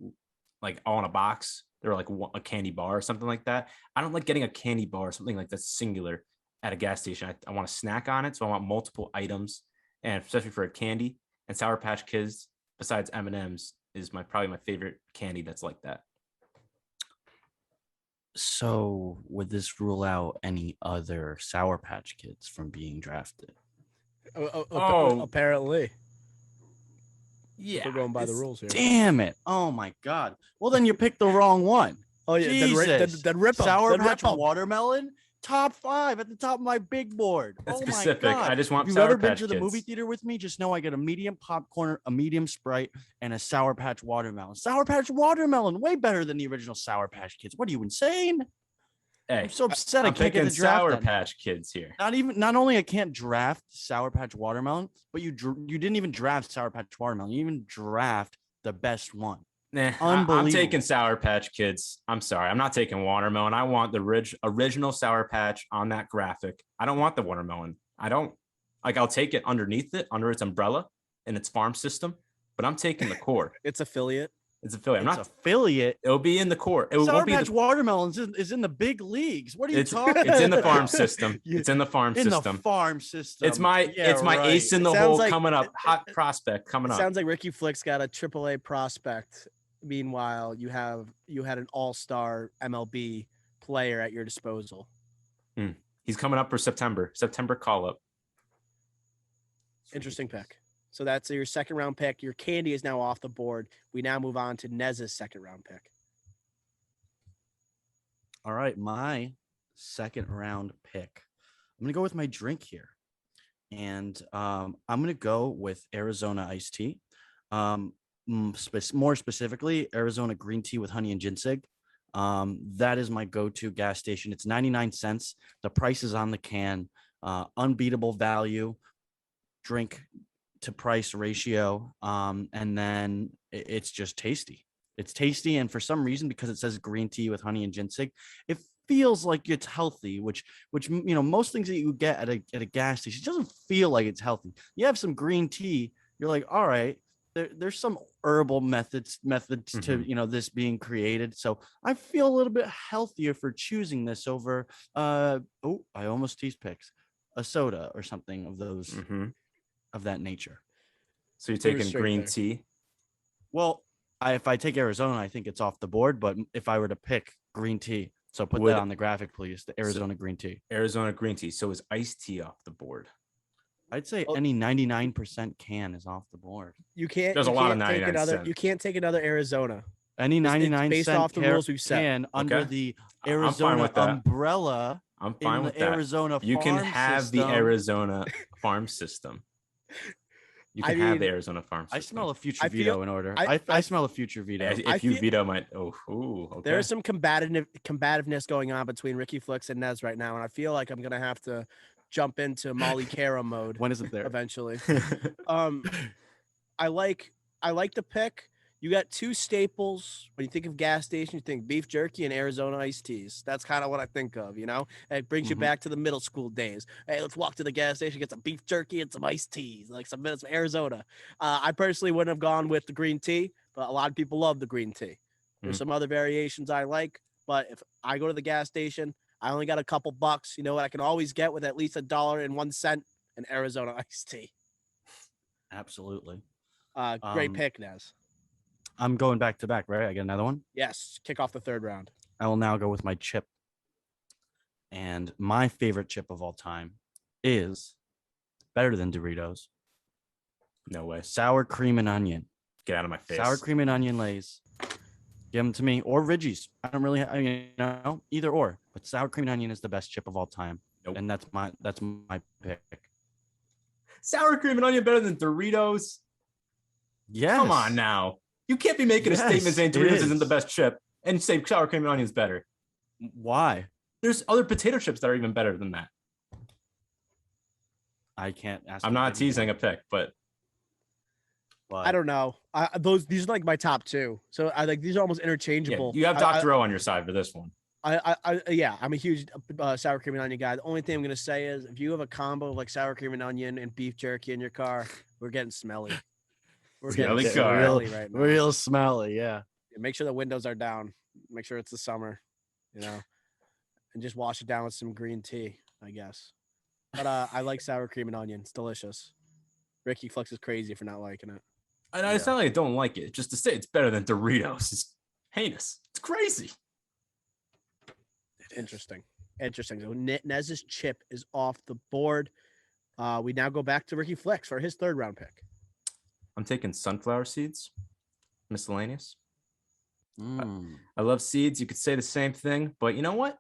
all in a box. They're like a candy bar or something like that. I don't like getting a candy bar or something like that's singular at a gas station. I want to snack on it, so I want multiple items, and especially for a candy and Sour Patch Kids. Besides M&Ms, is probably my favorite candy that's like that. So would this rule out any other Sour Patch Kids from being drafted? Oh. Apparently. Yeah, We're going by the it's- rules here. Damn it. Oh my God. Well, then you picked the wrong one. Oh yeah, Jesus. then rip 'em, Sour then Patch rip 'em. Watermelon, top 5 at the top of my big board. That's oh specific. my God. I just want If you've Sour ever been Patch to the movie Kids. theater with me, just know I get a medium popcorn, a medium Sprite, and a Sour Patch Watermelon. Sour Patch Watermelon, way better than the original Sour Patch Kids. What are you, insane? Hey, I'm so upset I I'm can't get picking the draft. Sour that night. Patch Kids here. Not only I can't draft Sour Patch Watermelon, but you didn't even draft Sour Patch Watermelon. You even draft the best one. Nah, I'm Unbelievable. taking Sour Patch Kids. I'm sorry. I'm not taking watermelon. I want the original Sour Patch on that graphic. I don't want the watermelon. I don't like. I'll take it underneath it, under its umbrella in its farm system, but I'm taking the core. It's affiliate. It's affiliate. I'm It's not. affiliate. It'll be in the core. It Sour won't be Patch the. Watermelons is in the big leagues. What are you It's, talking? it's in the farm system. Yeah. It's in the farm in system. the farm system. It's my Yeah, right. ace in the It sounds hole like- coming up. Hot prospect coming It up. sounds like Ricky Flick's got a AAA prospect. Meanwhile, you had an all-star MLB player at your disposal. He's coming up for September call up. Interesting pick. So that's your second round pick. Your candy is now off the board. We now move on to Nez's second round pick. All right, my second round pick. I'm gonna go with my drink here, and I'm gonna go with Arizona iced tea. More specifically, Arizona green tea with honey and ginseng. That is my go-to gas station. It's 99 cents. The price is on the can. Unbeatable value. Drink to price ratio. And then it's just tasty. It's tasty, and for some reason, because it says green tea with honey and ginseng, it feels like it's healthy. Which most things that you get at a gas station, it doesn't feel like it's healthy. You have some green tea, you're like, all right. There's some herbal methods to this being created, so I feel a little bit healthier for choosing this over I almost teased picks, a soda or something of those of that nature. So you're You were taking straight green there. tea. Well, if I take Arizona, I think it's off the board, but if I were to pick green tea, so put Would- that on the graphic, please. The Arizona green tea. Arizona green tea. So is iced tea off the board? I'd say Oh. any 99% can is off the board. You can't. There's you a lot of can't take 99 another. cent. You can't take another Arizona. Any It's 99 based cent off the rules we've set. can under Okay. the I'm fine Arizona with that. umbrella I'm in fine the with that. Arizona You can farm have the system. Arizona farm system. You I can have the mean, Arizona farm system. I smell a future I veto feel- in order. I- I smell a future veto. If you feel- veto my okay. There is some combativeness going on between Ricky Flicks and Nez right now, and I feel like I'm gonna have to jump into Molly Kara mode When is it there? eventually. I like the pick. You got two staples. When you think of gas station, you think beef jerky and Arizona iced teas. That's kind of what I think of, And it brings you Mhm. back to the middle school days. Hey, let's walk to the gas station, get some beef jerky and some iced teas, like some Arizona. I personally wouldn't have gone with the green tea, but a lot of people love the green tea. There's Mhm. some other variations I like, but if I go to the gas station, I only got a couple bucks. You know what I can always get with at least $1.01 an Arizona iced tea. Absolutely. Great Um, pick, Nez. I'm going back to back, right? I get another one. Yes, kick off the third round. I will now go with my chip. And my favorite chip of all time is better than Doritos. No way. Sour cream and onion. Get out of my face. Sour cream and onion lays. Give them to me, or Ridgie's. I don't really, either or. But sour cream and onion is the best chip of all time, Nope. and that's my pick. Sour cream and onion better than Doritos? Yes. Come on now. You can't be making a statement Yes, saying it Doritos isn't is. the best chip and say sour cream and onion is better. Why? There's other potato chips that are even better than that. I can't ask. I'm you not to give me teasing a one, pick, but but I don't know. These are like my top two. So I like these are almost yeah, interchangeable. you have I- Dr. O on your side for this one. Yeah, I'm a huge sour cream and onion guy. The only thing I'm gonna say is if you have a combo of like sour cream and onion and beef jerky in your car, we're getting smelly. We're Smelly getting car. smelly right now. real smelly. Yeah. Make sure the windows are down. Make sure it's the summer, and just wash it down with some green tea, I guess. But I like sour cream and onion. It's delicious. Ricky Flex is crazy for not liking it. And it's not like I don't like it. Just to say it's better than Doritos is heinous. It's crazy. Interesting. So Nez's chip is off the board. We now go back to Ricky Flex for his third round pick. I'm taking sunflower seeds, miscellaneous. Mm. I love seeds. You could say the same thing, but you know what?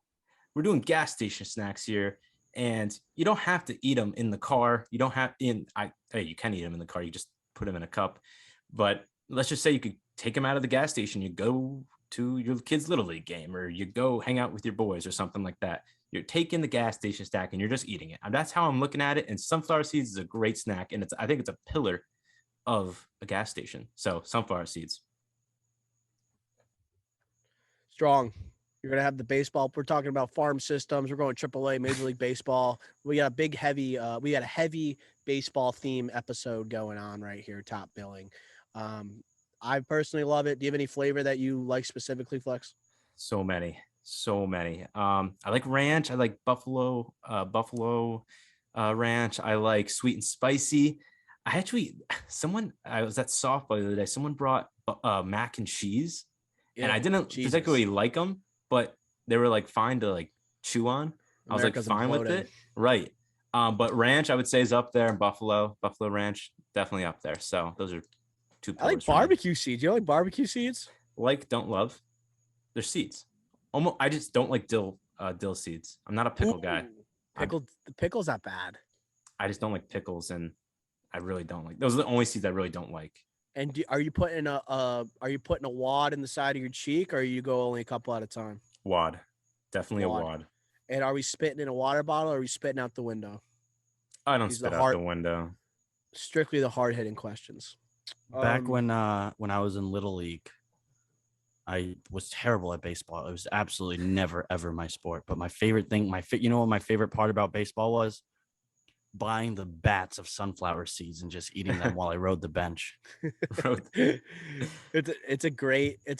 We're doing gas station snacks here, and you don't have to eat them in the car. You don't have you can eat them in the car. You just put them in a cup. But let's just say you could take them out of the gas station. You go to your kid's little league game, or you go hang out with your boys or something like that. You're taking the gas station snack and you're just eating it. And that's how I'm looking at it. And sunflower seeds is a great snack, and I think it's a pillar of a gas station. So sunflower seeds. Strong. You're gonna have the baseball. We're talking about farm systems. We're going AAA, Major League Baseball. We got a heavy baseball theme episode going on right here. Top billing. I personally love it. Do you have any flavor that you like specifically, Flex? So many. I like ranch. I like buffalo ranch. I like sweet and spicy. I was at softball the other day. Someone brought mac and cheese, and I didn't particularly like them, but they were like fine to like chew on. I was like fine with it. Right. But ranch I would say is up there, and buffalo ranch definitely up there. So those are two. I like barbecue seeds. You like barbecue seeds? Like, don't love. They're seeds. Almost. I just don't like dill seeds. I'm not a pickle guy. The pickle's not bad. I just don't like pickles, and I really don't like. Those are the only seeds I really don't like. And are you putting a wad in the side of your cheek, or you go only a couple at a time? Wad. Definitely a wad. And are we spitting in a water bottle, or are we spitting out the window? I don't spit out the window. Strictly the hard hitting questions. Back when I was in Little League, I was terrible at baseball. It was absolutely never ever my sport. But my favorite thing, you know what my favorite part about baseball was? Buying the bats of sunflower seeds and just eating them while I rode the bench. It's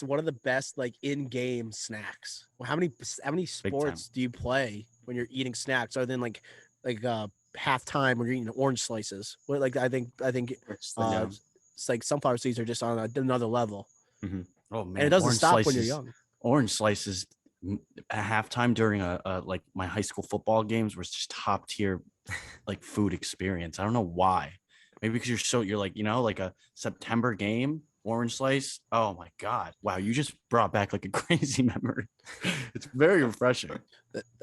one of the best like in-game snacks. Well, how many sports do you play when you're eating snacks other than like halftime when you're eating orange slices? Well, like I think it's like sunflower seeds are just on another level. Mm-hmm. Oh man, and it doesn't stop when you're young. Orange slices at halftime during a like my high school football games was just top tier like food experience. I don't know why. Maybe because you're like, like a September game, orange slice. Oh my God. Wow. You just brought back like a crazy memory. It's very refreshing.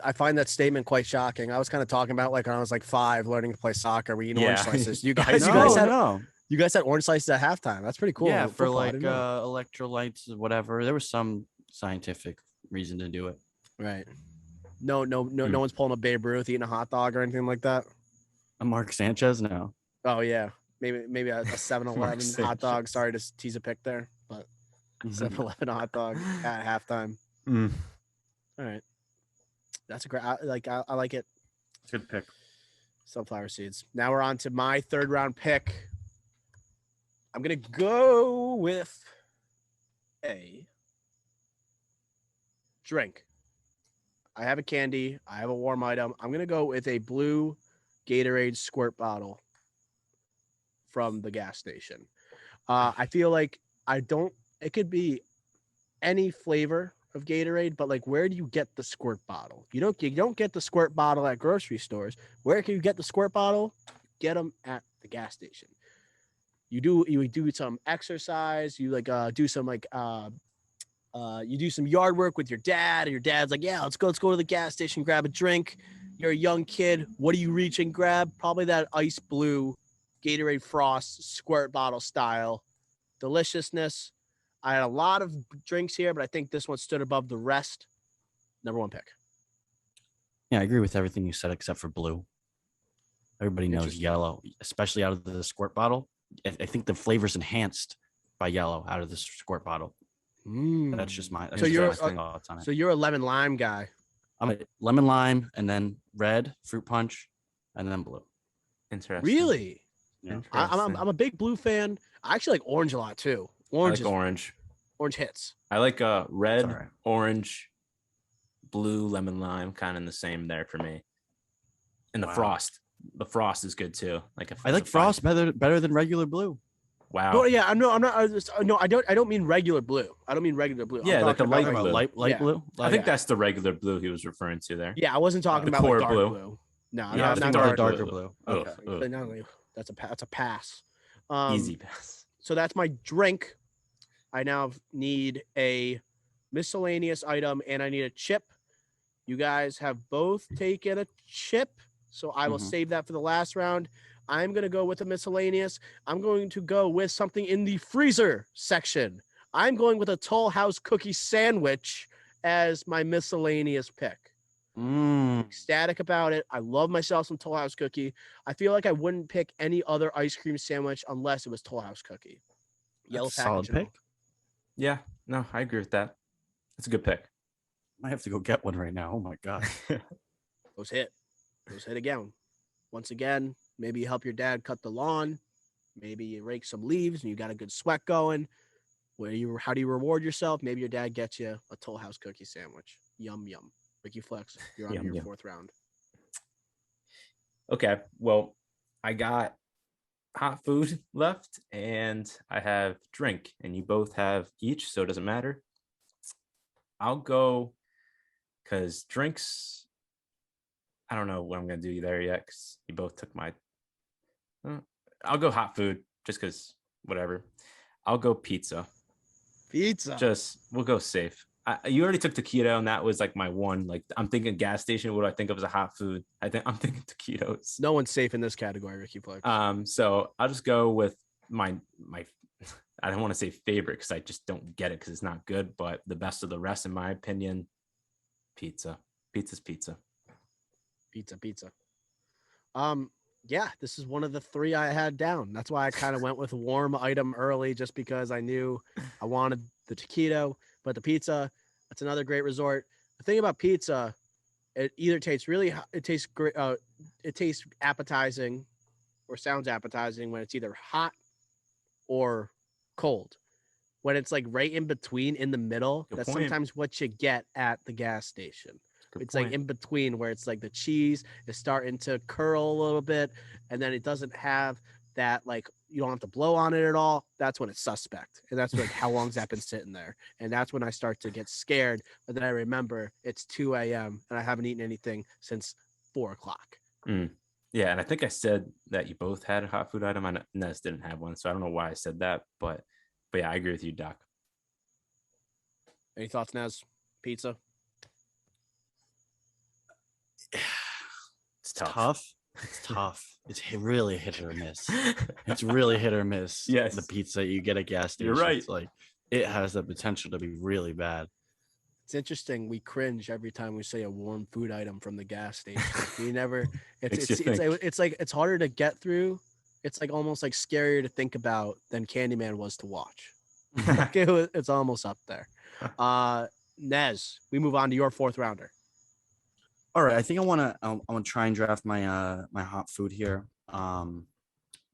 I find that statement quite shocking. I was kind of talking about like when I was like 5 learning to play soccer. We eat orange slices. You guys had orange slices at halftime. That's pretty cool. Yeah, for like electrolytes, whatever. There was some scientific reason to do it. Right. No one's pulling a Babe Ruth eating a hot dog or anything like that. A Mark Sanchez? No. Oh yeah. Maybe a 7-Eleven hot dog. Sorry to tease a pick there, but 7-Eleven hot dog at halftime. Mm. All right. That's a great I like it. It's a good pick. Sunflower seeds. Now we're on to my third round pick. I'm gonna go with a drink. I have a candy. I have a warm item. I'm going to go with a blue Gatorade squirt bottle from the gas station. I feel like it could be any flavor of Gatorade, but like, where do you get the squirt bottle? You don't get the squirt bottle at grocery stores. Where can you get the squirt bottle? Get them at the gas station. You do some exercise. You do some you do some yard work with your dad, and your dad's like, yeah, let's go to the gas station, grab a drink. You're a young kid. What do you reach and grab? Probably that ice blue Gatorade Frost squirt bottle style deliciousness. I had a lot of drinks here, but I think this one stood above the rest. Number 1 pick. Yeah, I agree with everything you said except for blue. Everybody knows yellow, especially out of the squirt bottle. I think the flavor's enhanced by yellow out of the squirt bottle. That's just my. So you're a lemon lime guy. I'm a lemon lime, and then red fruit punch, and then blue. Interesting. Really? Yeah. I'm a big blue fan. I actually like orange a lot too. Orange hits. I like red, orange, blue, lemon lime, kind of in the same there for me. And the frost is good too. I like frost better than regular blue. Wow. No, yeah, I'm not. No, I don't mean regular blue. I don't mean regular blue. I'm Yeah, like talking the about, light Talking about blue. light Yeah. blue. I think yeah. that's the regular blue he was referring to there. Yeah, I wasn't talking The about like core dark blue. blue. No, Yeah, not the the dark darker blue. blue. Ugh, Okay. ugh. No, that's a pass. Easy pass. So that's my drink. I now need a miscellaneous item and I need a chip. You guys have both taken a chip, so I will Mhm. save that for the last round. I'm going to go with a miscellaneous. I'm going to go with something in the freezer section. I'm going with a Toll House cookie sandwich as my miscellaneous pick. Mm. Ecstatic about it. I love myself some Toll House cookie. I feel like I wouldn't pick any other ice cream sandwich unless it was Toll House cookie. Yellow That's a solid package and all. pick. Yeah, no, I agree with that. That's a good pick. I have to go get one right now. Oh my god. Those hit again. Once again, maybe you help your dad cut the lawn. Maybe you rake some leaves and you got a good sweat going. How do you reward yourself? Maybe your dad gets you a Toll House cookie sandwich. Yum yum. Ricky Flex, you're on Yum, your yum. fourth round. Okay, well, I got hot food left and I have drink, and you both have each, so it doesn't matter. I'll go because drinks, I don't know what I'm gonna do there yet because you both took my. I'll go hot food just because whatever. I'll go pizza. Pizza. Just we'll go safe. You already took taquito, and that was like my one. Like I'm thinking gas station. What do I think of as a hot food? I'm thinking taquitos. No one's safe in this category, Ricky Flex. So I'll just go with my. I don't want to say favorite because I just don't get it because it's not good, but the best of the rest, in my opinion, pizza. Pizza's pizza. Pizza. Yeah, this is one of the three I had down. That's why I kind of went with warm item early, just because I knew I wanted the taquito, but the pizza, that's another great resort. The thing about pizza, it either tastes it tastes great, it tastes appetizing or sounds appetizing when it's either hot or cold. When it's like right in between, in the middle, Good that's point. sometimes what you get at the gas station. Good It's point. like in between where it's like the cheese is starting to curl a little bit, and then it doesn't have that, like, you don't have to blow on it at all. That's when it's suspect. And that's like, how long's that been sitting there? And that's when I start to get scared. But then I remember it's 2 a.m. and I haven't eaten anything since 4 o'clock. Yeah, and I think I said that you both had a hot food item. I Nez didn't have one, so I don't know why I said that, but yeah, I agree with you, Doc. Any thoughts, Naz? Pizza? It's tough. It's tough. It's really hit or miss. It's really hit or miss. Yes. The pizza you get at gas station. You're right. It's like it has the potential to be really bad. It's interesting. We cringe every time we say a warm food item from the gas station. We never. Makes you think. It's like it's harder to get through. It's like almost like scarier to think about than Candyman was to watch. Like, it's almost up there. Nez, we move on to your fourth rounder. All right, I think I want to try and draft my my hot food here.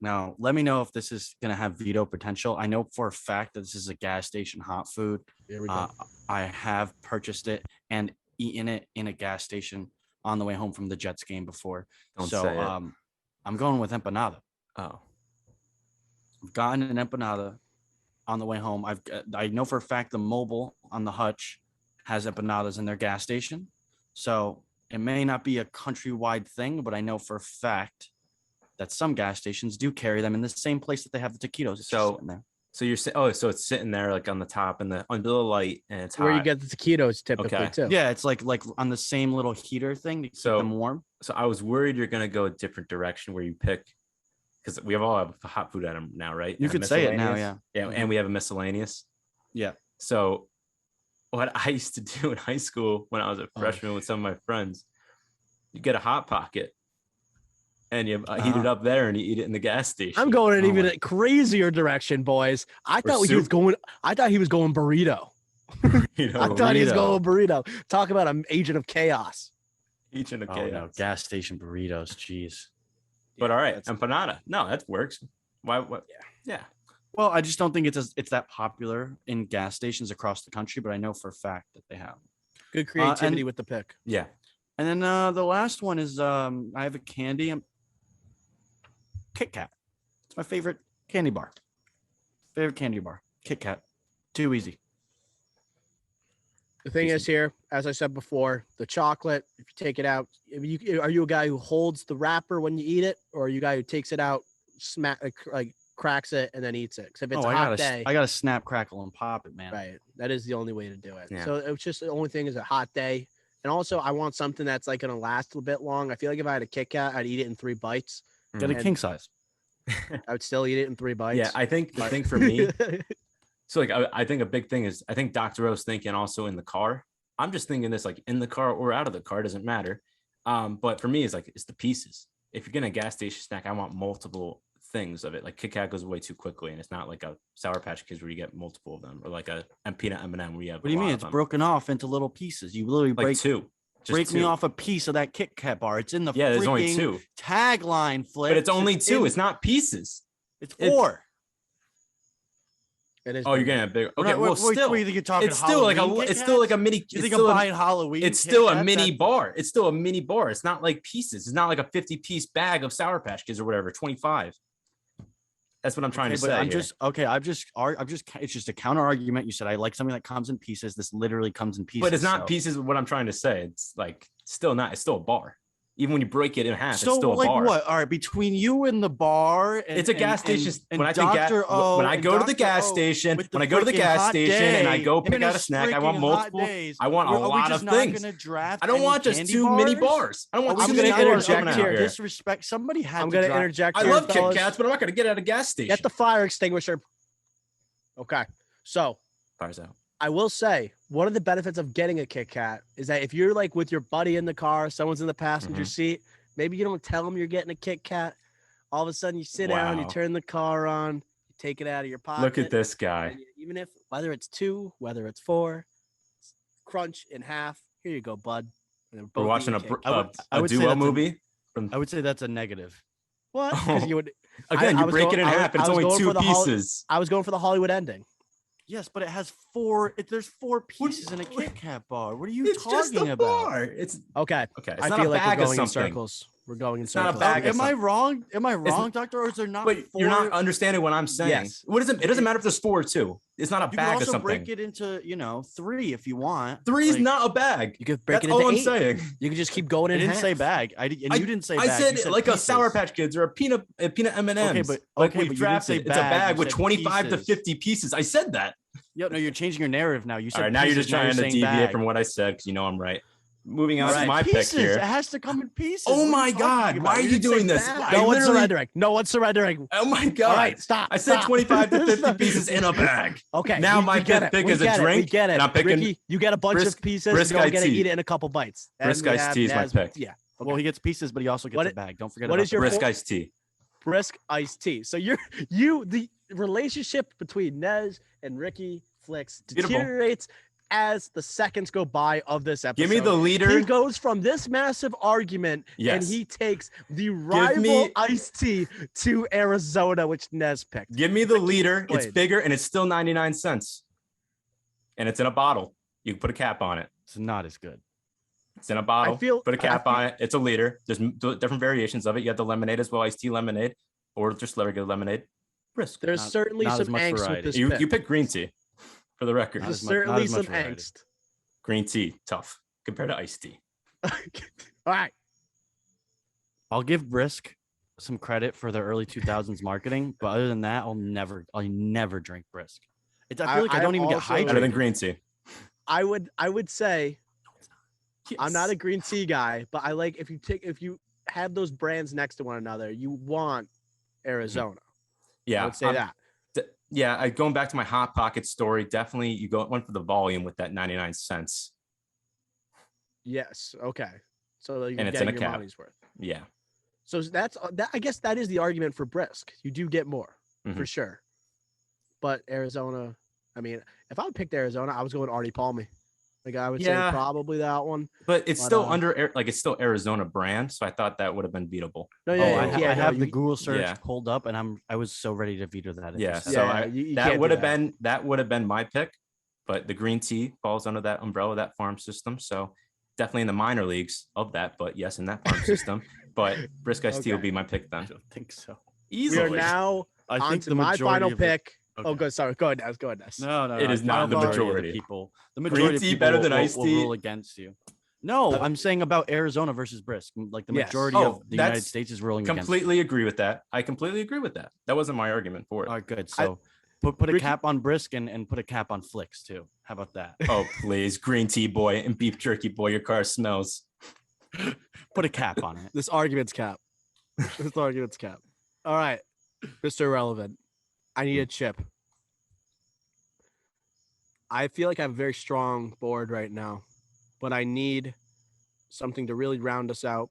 Now let me know if this is gonna have veto potential. I know for a fact that this is a gas station hot food. Here we go. I have purchased it and eaten it in a gas station on the way home from the Jets game before. Don't so say it. I'm going with empanada. Oh, I've gotten an empanada on the way home. I know for a fact the Mobile on the Hutch has empanadas in their gas station. So it may not be a countrywide thing, but I know for a fact that some gas stations do carry them in the same place that they have the taquitos. It's just So- sitting there. so you're saying? So it's sitting there like on the top and under the light, and it's Where you hot. get the taquitos typically Okay. too. Yeah, it's like on the same little heater thing to keep So- them warm. So I was worried you're gonna go a different direction where you pick, because we all have a hot food item now, right? You And a could say it now, miscellaneous. yeah. Yeah, Mhm. and we have a miscellaneous. Yeah. So what I used to do in high school when I was a Oh. freshman with some of my friends, you get a hot pocket and you heat it Uh-huh. up there and you eat it in the gas station. I'm going in Oh even my- a crazier direction, boys. I thought he was soup. going. I thought he was going burrito. You know, I thought he was burrito. going burrito. Talk about an agent of chaos. each in a Oh chaos. no, gas station burritos. Jeez. But all right, That's- empanada. No, that works. Why? What? Yeah. Yeah. Well, I just don't think it's that popular in gas stations across the country, but I know for a fact that they have. Good creativity and- with the pick. Yeah. And then the last one is I have a candy. Kit Kat. It's my favorite candy bar. Favorite candy bar? Kit Kat. Too easy. The thing is here, as I said before, the chocolate, if you take it out, are you a guy who holds the wrapper when you eat it, or are you a guy who takes it out, like cracks it, and then eats it? Because if it's a hot day, I gotta snap, crackle, and pop it, man. right, that is the only way to do it. Yeah. So it's just the only thing is a hot day. And also, I want something that's like going to last a bit long. I feel like if I had a Kit Kat, I'd eat it in 3 bites. Get a And- king size. I would still eat it in 3 bites. Yeah, I think the thing for me, so like I think a big thing is I think Dr. O's thinking also in the car. I'm just thinking this like in the car or out of the car, doesn't matter. But for me, it's the pieces. If you're getting a gas station snack, I want multiple things of it. Like Kit Kat goes away too quickly, and it's not like a Sour Patch Kids where you get multiple of them, or like a peanut M&M where you have. What do you mean? It's broken off into little pieces. You literally like break two. Just break me two. off a piece of that Kit Kat bar. It's in the Yeah, there's only freaking two, tagline, Flip. but it's only two. It's not pieces. It's it's- 4. It is. Oh, you're getting a big. Okay, well, still, What do you think you're talking? it's still like Halloween Kit it's still like a Kats? mini. You it's think I'm still a- buying Halloween? It's Kit still a Kats? mini That's- bar. It's still a mini bar. It's not like pieces. It's not like a 50-piece bag of Sour Patch Kids or whatever. 25. That's what I'm trying to Okay, but say. I'm here. just okay. It's just a counter argument. You said I like something that comes in pieces. This literally comes in pieces. But it's not so- pieces of what I'm trying to say. It's like still not. It's still a bar. Even when you break it in half, So it's still a like bar. what? All right, between you and the bar, and, It's a gas station. And When I think Dr. O when I and go to the Dr. gas O station, with when I go to the freaking gas hot station and I day, go him pick and out a his snack, I want freaking hot multiple. days. I want a Are we lot just of not things. gonna draft I don't any want just candy 2 mini bars? bars. I don't want Are we too I'm many gonna bars interject coming here. out here. Disrespect. Somebody had I'm to going to draft. interject. I here, love Kit fellas. Kats, but I'm not going to get it at a gas station. Get the fire extinguisher. Okay. So Fire's out. I will say one of the benefits of getting a Kit Kat is that if you're like with your buddy in the car, someone's in the passenger Mhm. seat, maybe you don't tell them you're getting a Kit Kat. All of a sudden you sit down, you Wow. turn the car on, you take it out of your pocket. Look at this guy. and even if whether it's 2, whether it's 4, crunch in half. Here you go, bud. And then We're both watching eat a, Kit I would- Kats. I a would say duo that's a- movie. I would say that's a negative. What? Oh. 'Cause you would. Again, I you was break going- it in I was- half, and I it's was only going 2 for the pieces. I was going for the Hollywood ending. Yes, but it has 4. There's 4 pieces in a Kit Kat bar. What are you It's just talking a about? bar. It's Okay. okay. It's I not feel a like bag we're of going in something. circles. We're going in It's not a circles. bag of Am I something. wrong? Am I It's- wrong, Doctor? Or is there not? But you're 4? not understanding what I'm saying. Yes. What does it? It doesn't matter if there's 4 or 2. It's not a You can bag of also something. break it into 3 if you want. 3 is Like, not a bag. You could break That's it into all I'm 8. saying. You could just keep going I in didn't half. say bag. And you didn't say I bag. said You like a Sour pieces. Patch Kids or a peanut M&Ms. Okay, but like okay, we've but you didn't drafted. say It's a bag, bag you with said 25 to pieces. 50 pieces. I said that. Yeah, no, you're changing your narrative now. You said All right, now you're pieces, just trying to saying deviate bag. from what I said because you know I'm right. Moving on All to right. my Pieces. pick It here. has to come in pieces. Oh What are you my talking God, about? why are you didn't say doing this? bag. I No one's literally- surrendering. No one's surrendering. Oh my God. All right, stop. I said stop. 25 to 50 pieces in a bag. Okay. Now we- my we get fifth it. pick We is a get it. We drink, get it. and I'm picking Ricky, you get a bunch brisk- of pieces. brisk You're iced going to tea. eat it in a couple bites. And Brisk we iced have tea is my Naz- pick. Yeah. Well, he gets pieces, but he also gets What a it- bag. Don't forget what about is your the Brisk full- iced tea. Brisk iced tea. So the relationship between Nez and Ricky Flicks Beautiful. deteriorates as the seconds go by of this episode. Give me the He leader. goes from this massive argument and Yes. he takes the rival me- iced tea to Arizona, which Nez picked. Give me the leader. It's explain. bigger and it's still 99 cents. And it's in a bottle. You can put a cap on it. It's not as good. It's in a bottle. feel- put a cap I on it. It's a liter. There's different variations of it. You have the lemonade as well, iced tea lemonade, or just regular lemonade. Brisk. There's Not- certainly not as some much angst variety. with this You pick. you pick green tea, for the record. Not There's as much- not certainly as much some variety. angst. Green tea, tough compared to iced tea. All right. I'll give Brisk some credit for the early 2000s marketing, but other than that, I'll never drink Brisk. I feel like I don't even get also- hydrated. Better than green tea. I would say I'm not Yes. a green tea guy, but I like if you have those brands next to one another, you want Arizona. I Yeah, would say I'm- that. Going back to my hot pocket story, definitely you went for the volume with that 99 cents. Yes. Okay. So you're And it's in getting a your cap. money's worth. Yeah. So that's that. I guess that is the argument for Brisk. You do get more for Mhm. sure. But Arizona, I mean, if I would picked Arizona, I was going Artie Palmy. Like I would Yeah. say probably that one. But it's But, still it's still Arizona brand, so I thought that would have been beatable. No, Oh, yeah, I, yeah, I yeah, no, have the you- Google search Yeah. pulled up, and I was so ready to veto that. if you Yeah, said so that. you that can't do would have that. been my pick, but the green tea falls under that umbrella, that farm system. So definitely in the minor leagues of that, but yes, in that farm system. But brisk iced tea will Okay. be my pick then. I don't think so. We Easily. are now I on think to the my majority final of it- pick. Oh, good. Sorry. Go ahead, Ness. Go ahead, Ness. No. It is not the Final thought, majority. Of the people. The Green majority of tea people better than will, iced will tea? rule against you. No, I'm saying about Arizona versus Brisk. Like the Yes. majority Oh, of the United that's States is ruling against you. Completely agree with that. I completely agree with that. That wasn't my argument for it. All right, good. So put a Ricky- cap on Brisk and put a cap on Flicks too. How about that? Oh, please. Green tea boy and beef jerky boy, your car smells. Put a cap on it. This argument's cap. This argument's cap. All right, Mr. Irrelevant. I need a chip. I feel like I have a very strong board right now, but I need something to really round us out.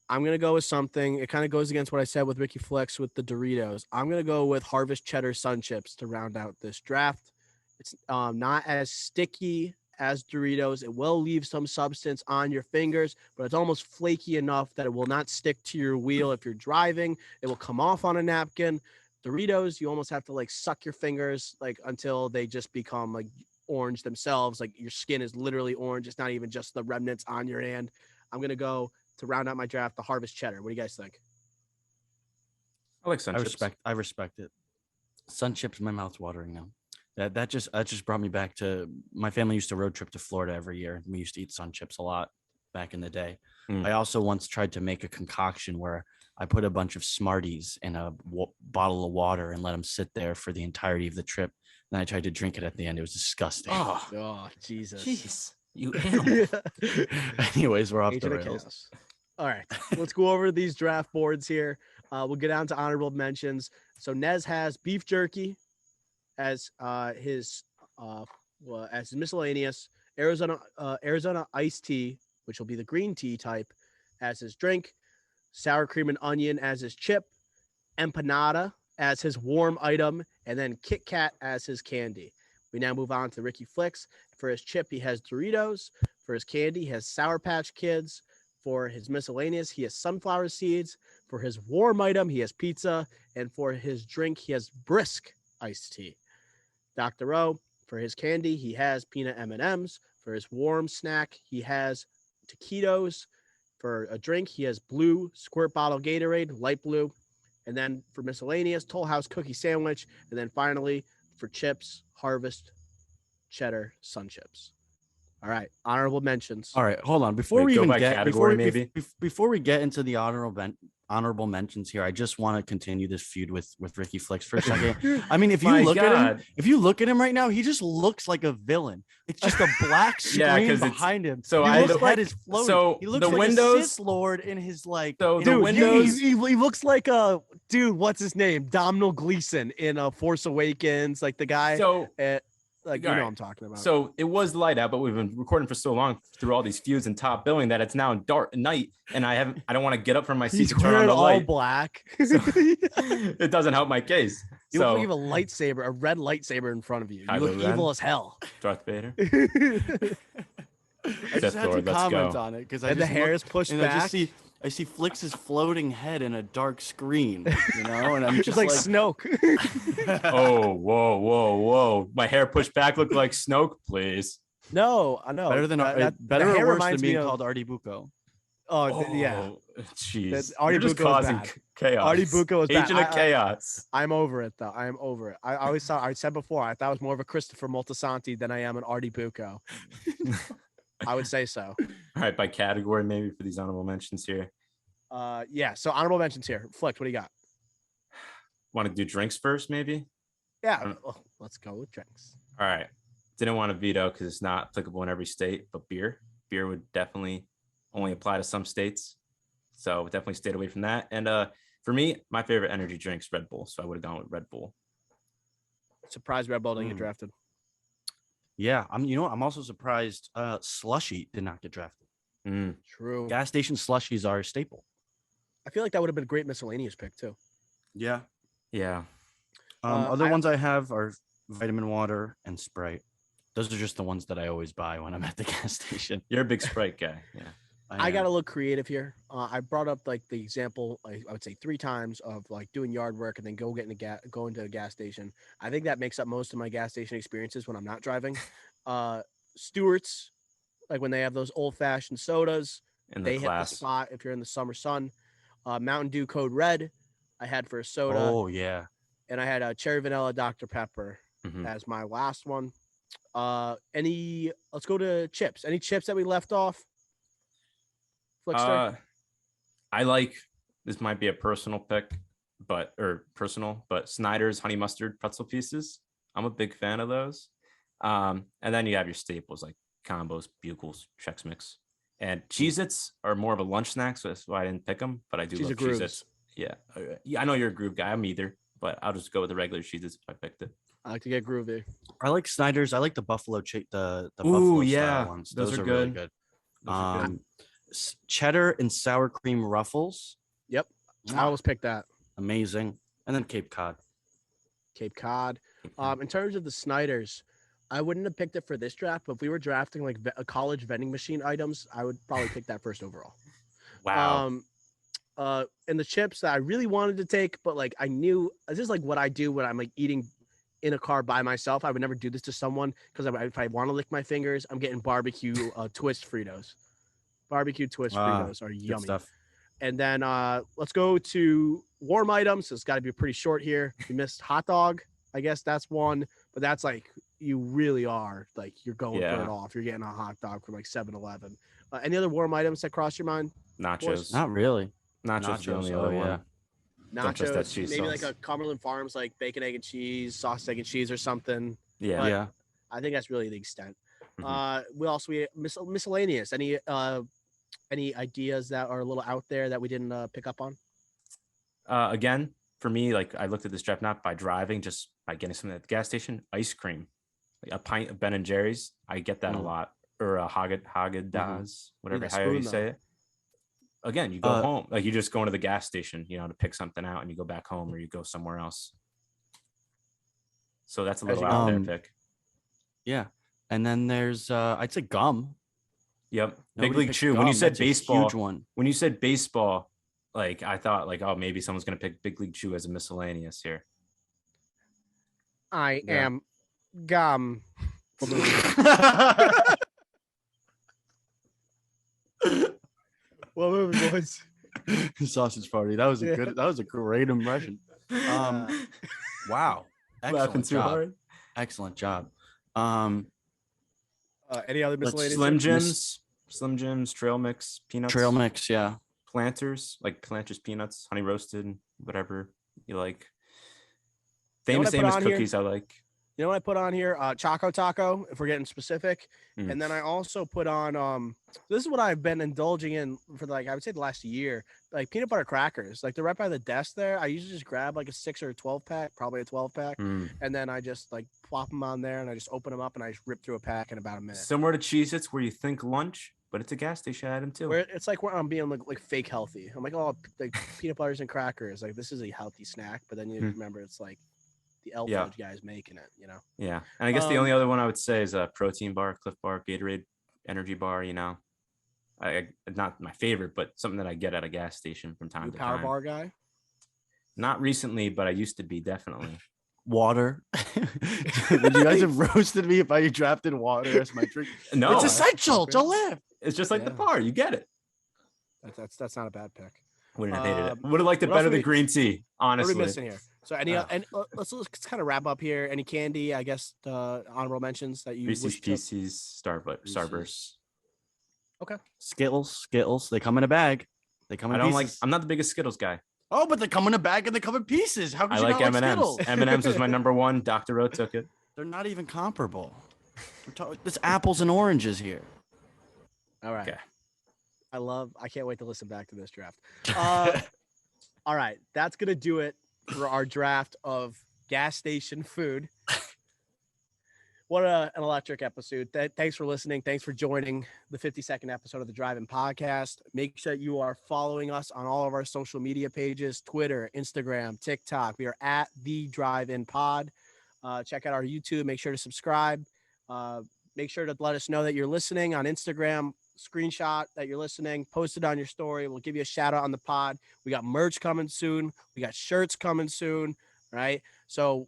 I'm going to go with something. It kind of goes against what I said with Ricky Flex with the Doritos. I'm going to go with Harvest Cheddar Sun Chips to round out this draft. It's not as sticky as Doritos. It will leave some substance on your fingers, but it's almost flaky enough that it will not stick to your wheel if you're driving. It will come off on a napkin. Doritos, you almost have to like suck your fingers like until they just become like orange themselves. Like your skin is literally orange. It's not even just the remnants on your hand. I'm going to go to round out my draft, the Harvest Cheddar. What do you guys think? I like sun I chips. respect it. Sun chips, my mouth's watering now. That just brought me back to my family used to road trip to Florida every year. We used to eat sun chips a lot back in the day. I also once tried to make a concoction where I put a bunch of Smarties in a bottle of water and let them sit there for the entirety of the trip. Then I tried to drink it at the end. It was disgusting. Oh, Jesus. Jeez. You animal. Anyways, we're off the Agent of rails. Chaos. All right, let's go over these draft boards here. We'll get down to honorable mentions. So Nez has beef jerky as his miscellaneous, Arizona iced tea, which will be the green tea type, as his drink, sour cream and onion as his chip, empanada as his warm item, and then Kit Kat as his candy. We now move on to Ricky Flicks. For his chip, he has Doritos. For his candy, he has Sour Patch Kids. For his miscellaneous, he has sunflower seeds. For his warm item, he has pizza. And for his drink, he has Brisk iced tea. Dr. O, for his candy, he has peanut M&Ms. For his warm snack, he has taquitos. For a drink, he has blue squirt bottle Gatorade, light blue. And then for miscellaneous, Toll House cookie sandwich. And then finally, for chips, Harvest Cheddar Sun Chips. All right, honorable mentions. All right, hold on. Before Wait, we go even by get category, before, maybe? before we get into the honorable mentions here, I just want to continue this feud with Ricky Flicks for a second. I mean, if you My look at God. him, right now, he just looks like a villain. It's just a black Yeah, screen 'cause it's- behind him. so his I- head is floating. so he looks the like a windows- Sith Lord in his like. So the Dude, windows. he looks like a dude. What's his name? Domhnall Gleeson in Force Awakens, like the guy. So Like all you know, right. what I'm talking about. So it was light out, but we've been recording for so long through all these feuds and top billing that it's now dark night, and I don't want to get up from my seat he's to turn on wearing the all light. black. It doesn't help my case. You look like you So have a lightsaber, a red lightsaber in front of you. You Kylo look Ren? evil as hell. Darth Vader. I just Sith had to Lord, let's comment go. on it because I And the just hair looked- is pushed and back. I see Flicks's floating head in a dark screen, you know, and I'm Just just like like Snoke. Oh, whoa! My hair pushed back looked like Snoke, please. No, I know. better than the better hair or worse than reminds me being of- called Artie Bucco. yeah. Jeez, Artie you're just Bucco is causing bad. chaos. Artie Bucco is bad. Agent of Chaos. I'm over it though. I am over it. I always thought I said before I thought I was more of a Christopher Moltisanti than I am an Artie Bucco. I would say so. All right, by category maybe for these honorable mentions here. Yeah. So honorable mentions here. Flick, what do you got? Want to do drinks first, maybe? Yeah. Let's go with drinks. All right. Didn't want to veto because it's not applicable in every state, but beer would definitely only apply to some states. So definitely stayed away from that. And for me, my favorite energy drink is Red Bull. So I would have gone with Red Bull. Surprised Red Bull didn't get drafted. Yeah, I'm also surprised Slushy did not get drafted. True. Gas station slushies are a staple. I feel like that would have been a great miscellaneous pick too. Yeah. Yeah. Other ones I have are vitamin water and Sprite. Those are just the ones that I always buy when I'm at the gas station. You're a big Sprite guy. Yeah. I got to look creative here. I brought up like the example, I would say 3 times of like doing yard work and then go into a gas station. I think that makes up most of my gas station experiences when I'm not driving. Stewart's, like when they have those old fashioned sodas, In they the hit the class. spot if you're in the summer sun. Mountain Dew Code Red, I had for a soda. Oh yeah. and I had a cherry vanilla Dr. Pepper Mhm. as my last one. Let's go to chips. Any chips that we left off? Flickster? I like, this might be a personal pick, but Snyder's honey mustard pretzel pieces. I'm a big fan of those. And then you have your staples like combos, bugles, Chex Mix, and Cheez-Its are more of a lunch snack, so that's why I didn't pick them. But I do love Cheez-It Cheez-Its. Yeah, yeah. I know you're a groove guy. I'm either, but I'll just go with the regular Cheez-Its if I picked it. I like to get groovy. I like Snyder's. I like the buffalo the Ooh, buffalo yeah. style ones. Those Those are are really good. good. Those are good. Cheddar and sour cream ruffles. Yep. I almost picked that. Amazing. And then Cape Cod. Cape Cod. In terms of the Snyders, I wouldn't have picked it for this draft, but if we were drafting like a college vending machine items, I would probably pick that first overall. Wow. And the chips that I really wanted to take, but like I knew this is like what I do when I'm like eating in a car by myself. I would never do this to someone because if I want to lick my fingers, I'm getting barbecue twist Fritos. Barbecue twist Fritos are Good yummy. stuff. And then let's go to warm items. So it's got to be pretty short here. We missed hot dog. I guess that's one, but that's like you really are like you're going for it all if you're getting a hot dog from like 7-Eleven. Any other warm items that cross your mind? Nachos. Not really. Nachos the only oh, other yeah. one. Don't trust that Nachos, cheese maybe sauce. like a Cumberland Farms like bacon, egg, and cheese, sausage, egg, and cheese, or something. Yeah. But Yeah. I think that's really the extent. Mhm. We miscellaneous. Any ideas that are a little out there that we didn't pick up on? Again, for me, like I looked at this draft not by driving, just by getting something at the gas station. Ice cream, like a pint of Ben and Jerry's. I get that a lot, or a Haagen-Dazs, whatever that however you spoon, say though. it. Again, you go home, like you just go into the gas station, to pick something out, and you go back home or you go somewhere else. So that's a little out there pick. Yeah. And then there's I'd say gum. Yep. Nobody Big League picks Chew. When gum. you said That's a baseball, huge one. when you said baseball, like I thought like, oh, maybe someone's gonna pick Big League Chew as a miscellaneous here. I Yeah. am gum. What movie, boys? Sausage party. That was a good. That was a great impression. Wow. Laughing Excellent too job. hard. Excellent job. Any other miscellaneous? Slim here? Jims, Trail Mix, peanuts. Trail mix. Yeah. Planters, like Planters peanuts, honey roasted, whatever you like. You know what Famous I put Amos on here? cookies I like. You know what I put on here? Choco Taco, if we're getting specific. Mm. And then I also put on this is what I've been indulging in for like I would say the last year, like peanut butter crackers. Like they're right by the desk there. I usually just grab like a 6 or a 12 pack, probably a 12 pack, Mm. and then I just like plop them on there and I just open them up and I just rip through a pack in about a minute. Similar to Cheez-Its where you think lunch, but it's a gas station item too. Where it's like where I'm being like fake healthy. I'm like, oh, like peanut butters and crackers. Like this is a healthy snack, but then you remember it's like the Elf Fudge guy's making it. Yeah. And I guess the only other one I would say is a protein bar, Cliff Bar, Gatorade, energy bar, I not my favorite, but something that I get at a gas station from time You to power time. bar guy. Not recently, but I used to be definitely. Water. Would you guys have roasted me if I drafted water as my drink? No, It's essential to live. It's just like the Yeah. bar. You get it. That's not a bad pick. Wouldn't have hated it. Would have liked it what else better are we- than green tea, What are honestly. we missing here? So let's kind of wrap up here. Any candy? I guess honorable mentions that you Reese's wish to. Pieces, Starburst. Okay. Skittles. They come in a bag. They come in I don't pieces. I'm not the biggest Skittles guy. Oh, but they come in a bag and they come in pieces. How could I you like not M&Ms. Skittles? M&Ms was my number one. Dr. O took it. They're not even comparable. There's apples and oranges here. All right. Okay. I can't wait to listen back to this draft. All right. That's going to do it for our draft of gas station food. What an electric episode. Thanks for listening. Thanks for joining the 52nd episode of the Drive-In Podcast. Make sure you are following us on all of our social media pages, Twitter, Instagram, TikTok. We are at the Drive-In Pod. Check out our YouTube. Make sure to subscribe. Make sure to let us know that you're listening on Instagram. Screenshot that you're listening. Post it on your story. We'll give you a shout out on the pod. We got merch coming soon. We got shirts coming soon. Right. So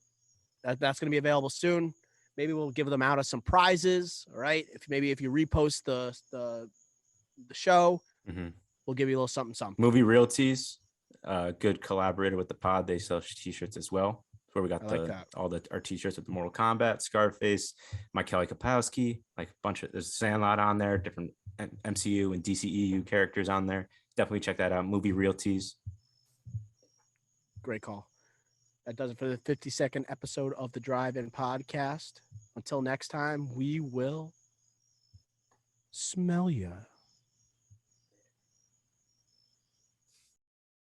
that's going to be available soon. Maybe we'll give them out as some prizes. All right. If you repost the show, we'll give you a little something. Movie Realties, good collaborator with the pod. They sell t-shirts as well. where we got I like that. all our t-shirts with the Mortal Kombat, Scarface, Mike Kelly Kapowski, like a bunch of there's Sandlot on there, different MCU and DCEU characters on there. Definitely check that out. Movie Realties. Great call. That does it for the 52nd episode of the Drive-In Podcast. Until next time, we will smell ya.